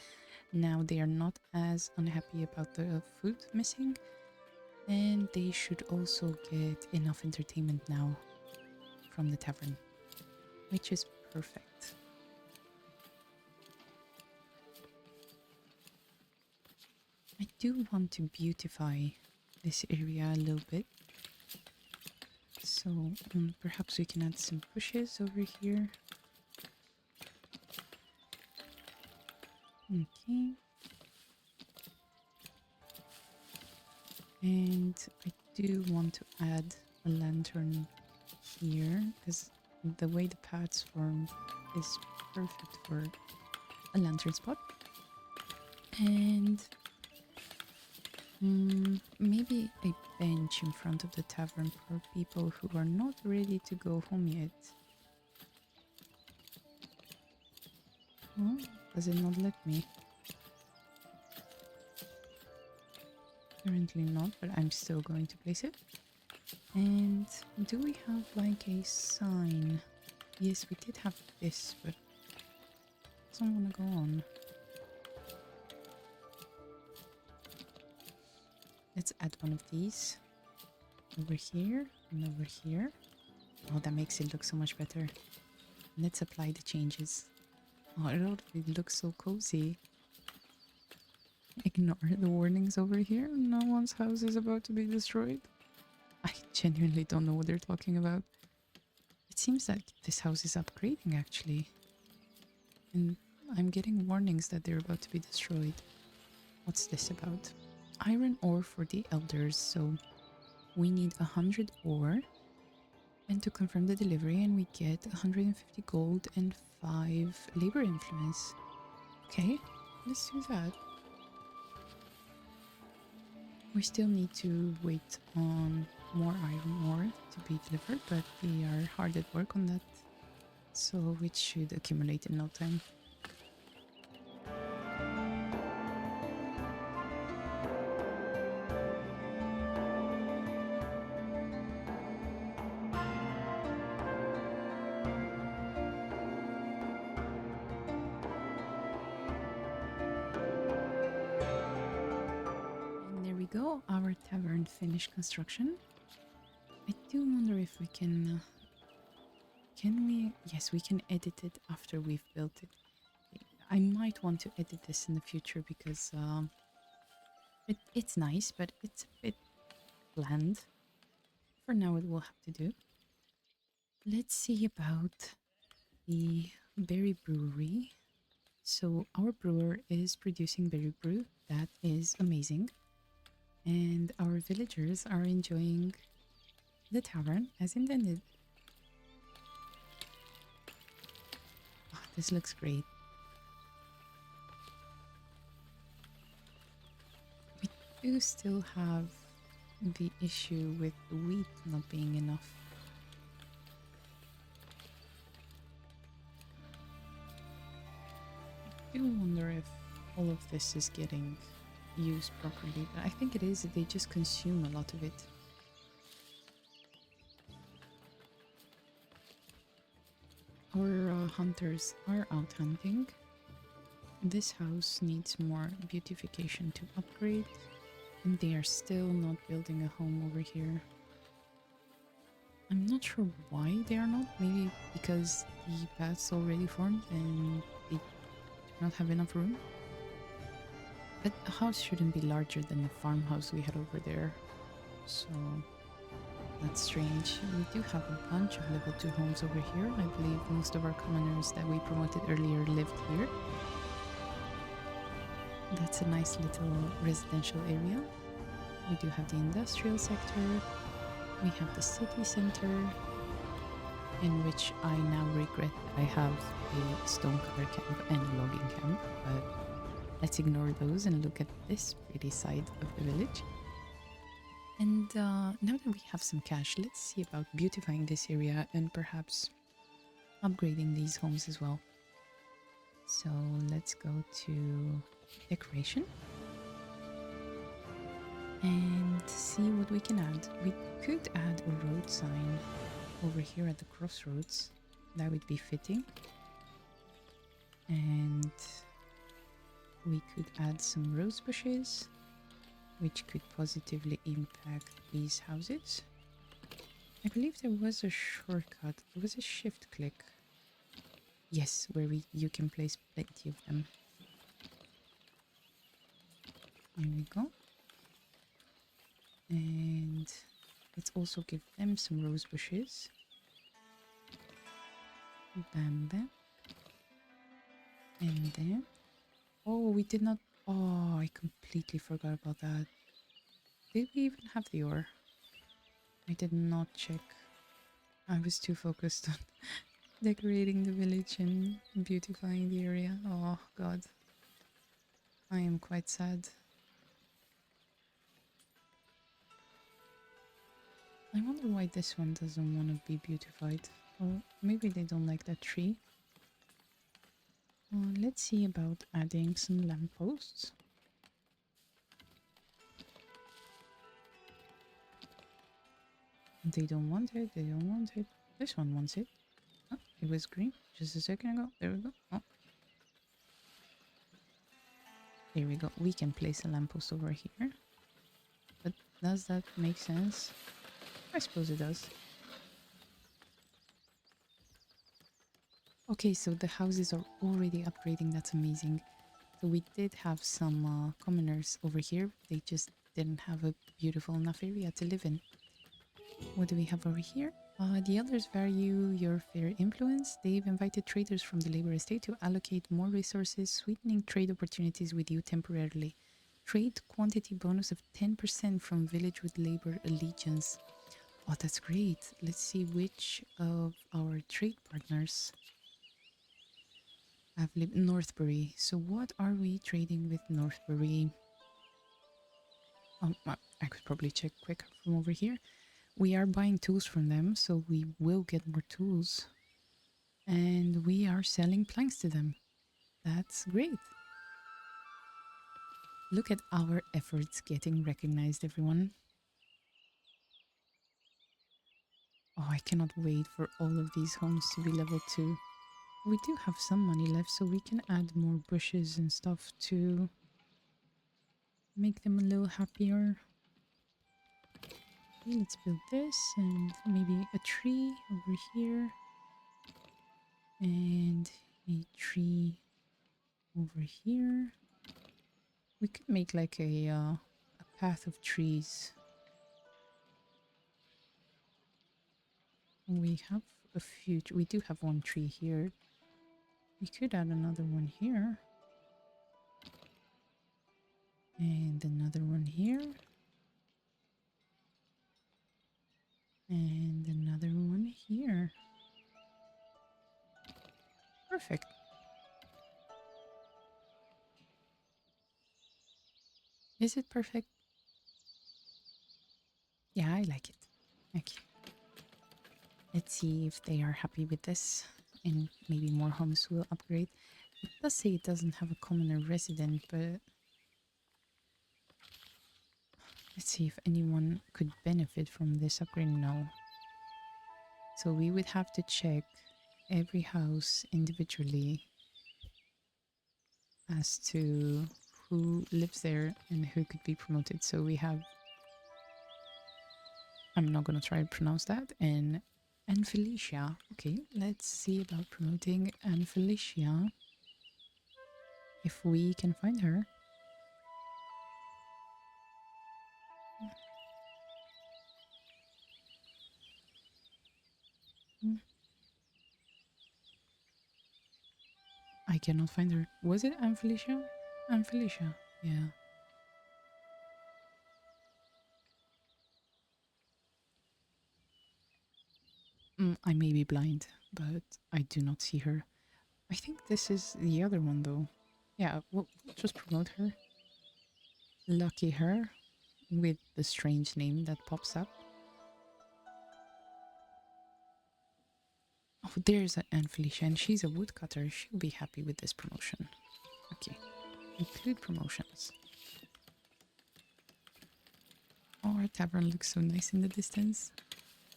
Now they are not as unhappy about the food missing. And they should also get enough entertainment now from the tavern, which is perfect. I do want to beautify this area a little bit. So perhaps we can add some bushes over here. Okay. And I do want to add a lantern here because the way the paths form is perfect for a lantern spot. And maybe a bench in front of the tavern for people who are not ready to go home yet. Oh, does it not let me? Apparently not, but I'm still going to place it. And do we have like a sign? Yes, we did have this, but it doesn't want to go on. Let's add one of these over here and over here. Oh, that makes it look so much better. Let's apply the changes. Oh, it already looks so cozy. Ignore the warnings over here. No one's house is about to be destroyed. I genuinely don't know what they're talking about. It seems like this house is upgrading actually. And I'm getting warnings that they're about to be destroyed. What's this about? Iron ore for the elders, so we need 100 ore. And to confirm the delivery, and we get 150 gold and 5 labor influence. Okay, let's do that. We still need to wait on more iron ore to be delivered, but we are hard at work on that, so it should accumulate in no time. And there we go, our tavern finished construction. I do wonder if we can we? Yes, we can edit it after we've built it. I might want to edit this in the future because it's nice, but it's a bit bland. For now, it will have to do. Let's see about the berry brewery. So our brewer is producing berry brew. That is amazing. And our villagers are enjoying the tavern as intended. Oh, this looks great. do still have the issue with the wheat not being enough. I do wonder if all of this is getting used properly, but I think it is. They just consume a lot of it. Our hunters are out hunting. This house needs more beautification to upgrade, and they are still not building a home over here. I'm not sure why they are not. Maybe because the path's already formed and they do not have enough room. But a house shouldn't be larger than the farmhouse we had over there. So that's strange. We do have a bunch of level 2 homes over here. I believe most of our commoners that we promoted earlier lived here. That's a nice little residential area. We do have the industrial sector. We have the city center, in which I now regret that I have a stonecutter camp and a logging camp, but let's ignore those and look at this pretty side of the village. And now that we have some cash, let's see about beautifying this area and perhaps upgrading these homes as well. So let's go to decoration and see what we can add. We could add a road sign over here at the crossroads. That would be fitting. And we could add some rose bushes, which could positively impact these houses. I believe there was a shortcut. There was a shift click. Yes, where you can place plenty of them. There we go. And let's also give them some rose bushes. Bam, bam. And then... Oh, we did not... Oh, I completely forgot about that. Did we even have the ore? I did not check. I was too focused on decorating the village and beautifying the area. Oh, God. I am quite sad. I wonder why this one doesn't want to be beautified. Or maybe they don't like that tree. Let's see about adding some lampposts. They don't want it, they don't want it. This one wants it. Oh, it was green just a second ago. There we go. Oh. There we go. We can place a lamppost over here. But does that make sense? I suppose it does. Okay, so the houses are already upgrading. That's amazing. So we did have some commoners over here. They just didn't have a beautiful enough area to live in. What do we have over here? The elders value your fair influence. They've invited traders from the labor estate to allocate more resources, sweetening trade opportunities with you temporarily. Trade quantity bonus of 10% from village with labor allegiance. Oh, that's great. Let's see which of our trade partners have lived in Northbury. So what are we trading with Northbury? I could probably check quicker from over here. We are buying tools from them, so we will get more tools. And we are selling planks to them. That's great. Look at our efforts getting recognized, everyone. Oh, I cannot wait for all of these homes to be level 2. We do have some money left, so we can add more bushes and stuff to make them a little happier. Okay, let's build this and maybe a tree over here. And a tree over here. We could make like a path of trees. We have a few. We do have one tree here. We could add another one here. And another one here. And another one here. Perfect. Is it perfect? like it. Okay. Let's see if they are happy with this and maybe more homes will upgrade. It does say it doesn't have a commoner resident, but let's see if anyone could benefit from this upgrade. No. So we would have to check every house individually as to who lives there and who could be promoted. So we have, I'm not going to try to pronounce that, and Felicia. Okay, let's see about promoting Anne Felicia. If we can find her. I cannot find her. Was it Anne Felicia? Anne Felicia. Yeah. I may be blind, but I do not see her. I think this is the other one though. Yeah, we'll just promote her. Lucky her with the strange name that pops up. Oh, there's Anne Felicia, and she's a woodcutter. She'll be happy with this promotion. Okay, include promotions. Oh, our tavern looks so nice in the distance,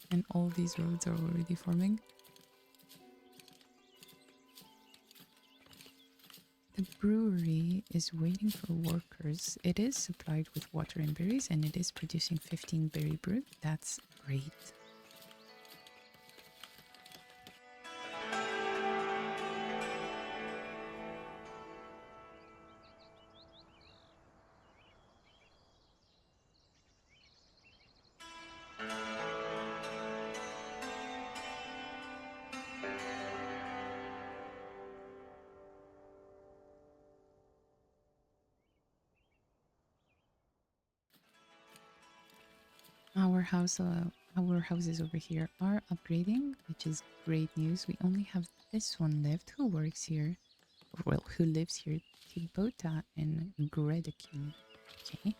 and all these roads are already forming. The brewery is waiting for workers. It is supplied with water and berries, and it is producing 15 berry brew. That's great. Our houses over here are upgrading, which is great news. We only have this one left who works here, well, who lives here, Tibota and Gredekin. Okay.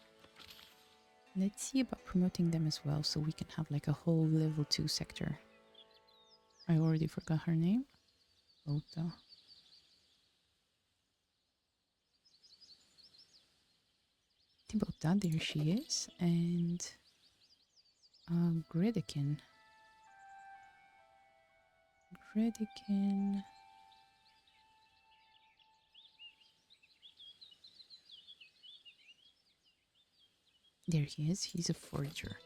Let's see about promoting them as well, so we can have like a whole level 2 sector. I already forgot her name. Tibota. Tibota, there she is, and Gredekin. Gredekin. There he is. He's a forager.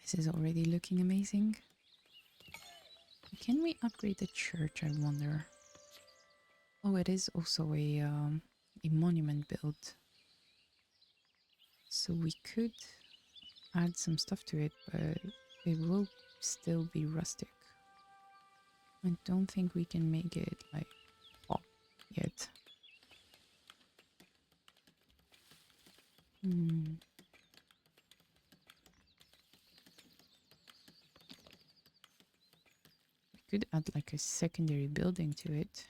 This is already looking amazing. Can we upgrade the church, I wonder? Oh, it is also a monument build. So we could add some stuff to it, but it will still be rustic. I don't think we can make it like pop yet. We could add like a secondary building to it.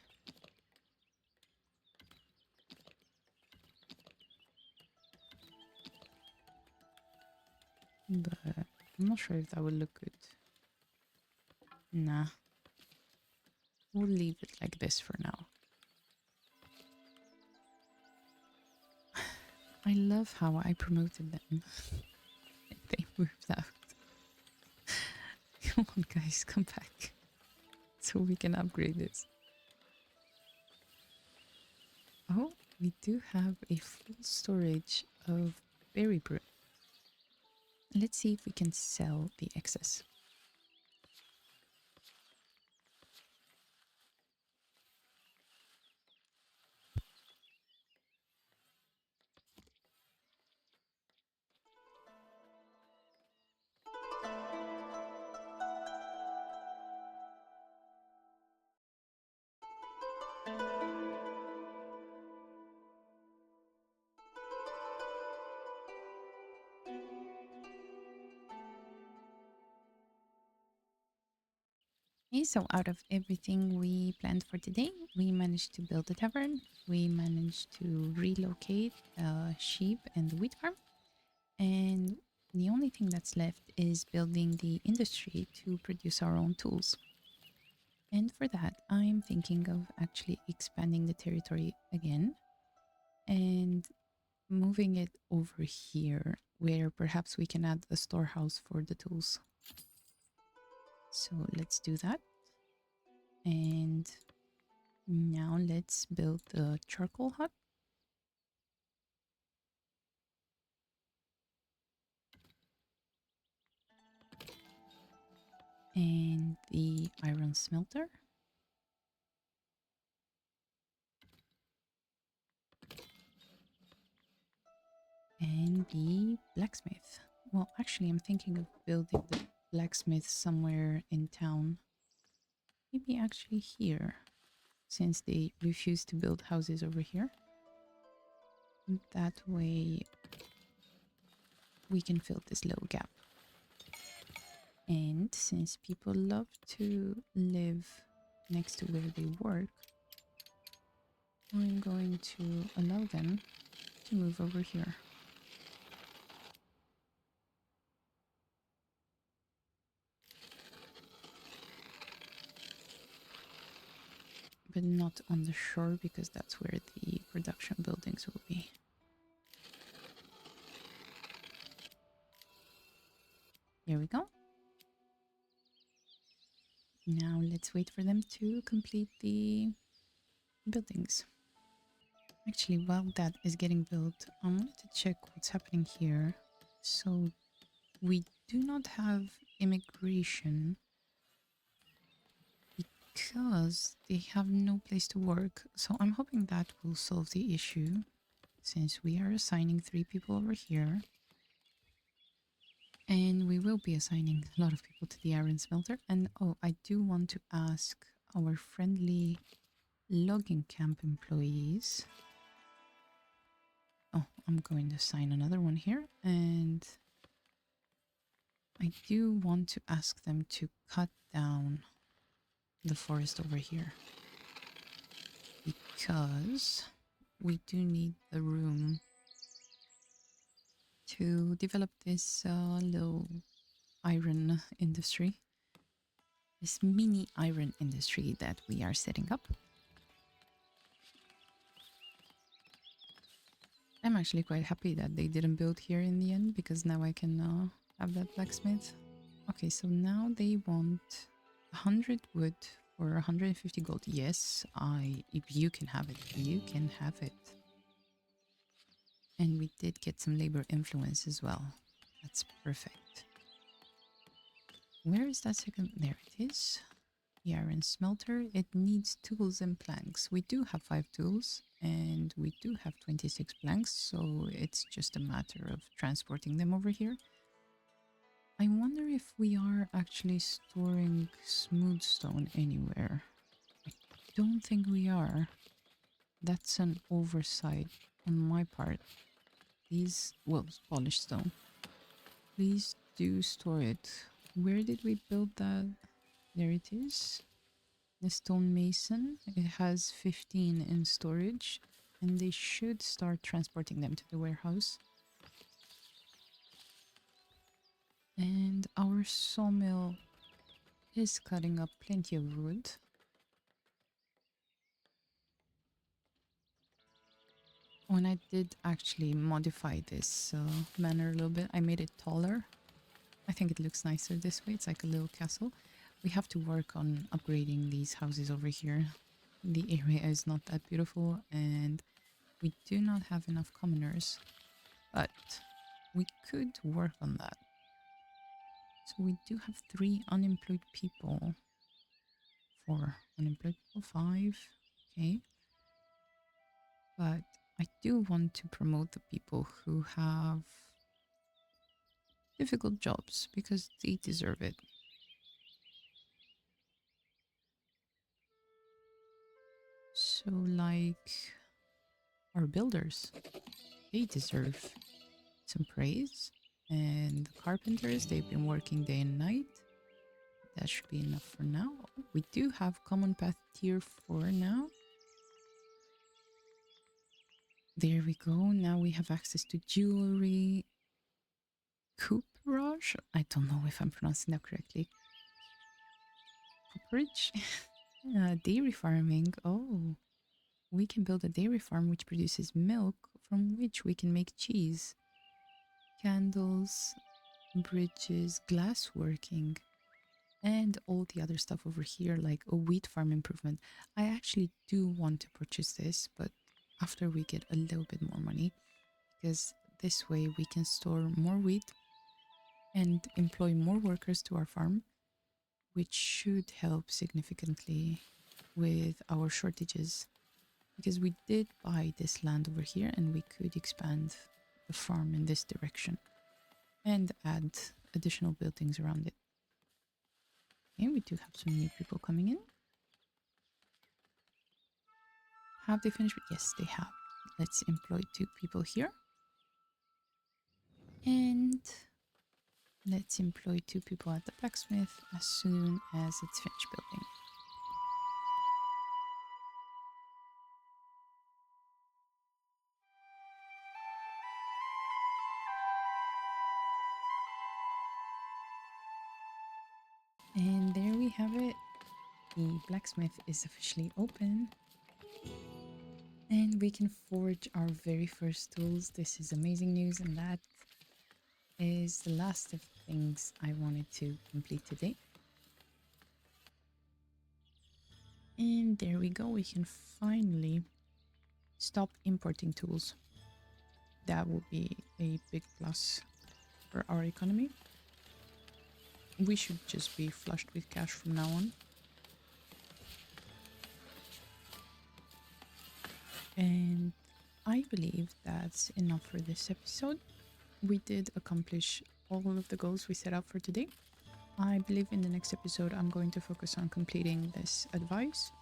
But I'm not sure if that would look good. Nah. We'll leave it like this for now. I love how I promoted them. They moved out. Come on, guys, come back. So we can upgrade this. Oh, we do have a full storage of berry brew. Let's see if we can sell the excess. Okay, so out of everything we planned for today, we managed to build a tavern, we managed to relocate the sheep and the wheat farm, and the only thing that's left is building the industry to produce our own tools. And for that, I'm thinking of actually expanding the territory again and moving it over here where perhaps we can add a storehouse for the tools. So let's do that. And now let's build the charcoal hut. And the iron smelter. And the blacksmith. Well, actually, I'm thinking of building the blacksmith somewhere in town. Maybe actually here, since they refuse to build houses over here. That way we can fill this little gap. And since people love to live next to where they work, I'm going to allow them to move over here. But not on the shore because that's where the production buildings will be. Here we go. Now let's wait for them to complete the buildings. Actually, while that is getting built, I wanted to check what's happening here. So we do not have immigration because they have no place to work. So I'm hoping that will solve the issue since we are assigning 3 people over here. And we will be assigning a lot of people to the iron smelter. And oh, I do want to ask our friendly logging camp employees. Oh, I'm going to assign another one here. And I do want to ask them to cut down the forest over here. Because we do need the room to develop this little iron industry. This mini iron industry that we are setting up. I'm actually quite happy that they didn't build here in the end because now I can have that blacksmith. Okay, so now they want 100 wood for 150 gold. Yes, if you can have it, you can have it. And we did get some labor influence as well. That's perfect. Where is that second? There it is. The iron smelter. It needs tools and planks. We do have 5 tools and we do have 26 planks, so it's just a matter of transporting them over here. I wonder if we are actually storing smooth stone anywhere. I don't think we are. That's an oversight on my part. These, well, polished stone. Please do store it. Where did we build that? There it is. The stonemason. It has 15 in storage. And they should start transporting them to the warehouse. And our sawmill is cutting up plenty of wood. When I did actually modify this manor a little bit, I made it taller. I think it looks nicer this way. It's like a little castle. We have to work on upgrading these houses over here. The area is not that beautiful and we do not have enough commoners, but we could work on that. So we do have 3 unemployed people. 4 unemployed people, 5. Okay. But I do want to promote the people who have difficult jobs because they deserve it. So like our builders, they deserve some praise. And the carpenters, they've been working day and night. That should be enough for now. We do have common path tier 4 now. There we go. Now we have access to jewelry. Cooperage? I don't know if I'm pronouncing that correctly. Cooperage? Dairy farming. Oh, we can build a dairy farm which produces milk from which we can make cheese. Candles, bridges, glassworking, and all the other stuff over here, like a wheat farm improvement. I actually do want to purchase this, but after we get a little bit more money, because this way we can store more wheat and employ more workers to our farm, which should help significantly with our shortages. Because we did buy this land over here and we could expand the farm in this direction and add additional buildings around it. Okay, we do have some new people coming in. Have they finished? Yes, they have. Let's employ 2 people here. And let's employ 2 people at the blacksmith as soon as it's finished building. And there we have it. The blacksmith is officially open. And we can forge our very first tools. This is amazing news, and that is the last of the things I wanted to complete today. And there we go. We can finally stop importing tools. That will be a big plus for our economy. We should just be flushed with cash from now on. And I believe that's enough for this episode. We did accomplish all of the goals we set out for today. I believe in the next episode I'm going to focus on completing this advice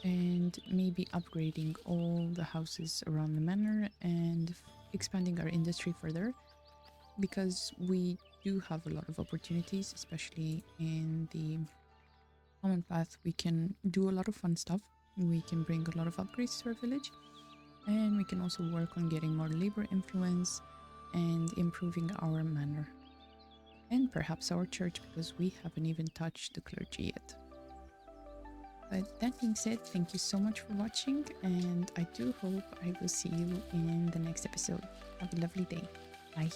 and maybe upgrading all the houses around the manor and expanding our industry further, because we do have a lot of opportunities, especially in the common path. We can do a lot of fun stuff. We can bring a lot of upgrades to our village, and we can also work on getting more labor influence and improving our manor and perhaps our church, because we haven't even touched the clergy yet. But that being said, thank you so much for watching, and I do hope I will see you in the next episode. Have a lovely day. Bye.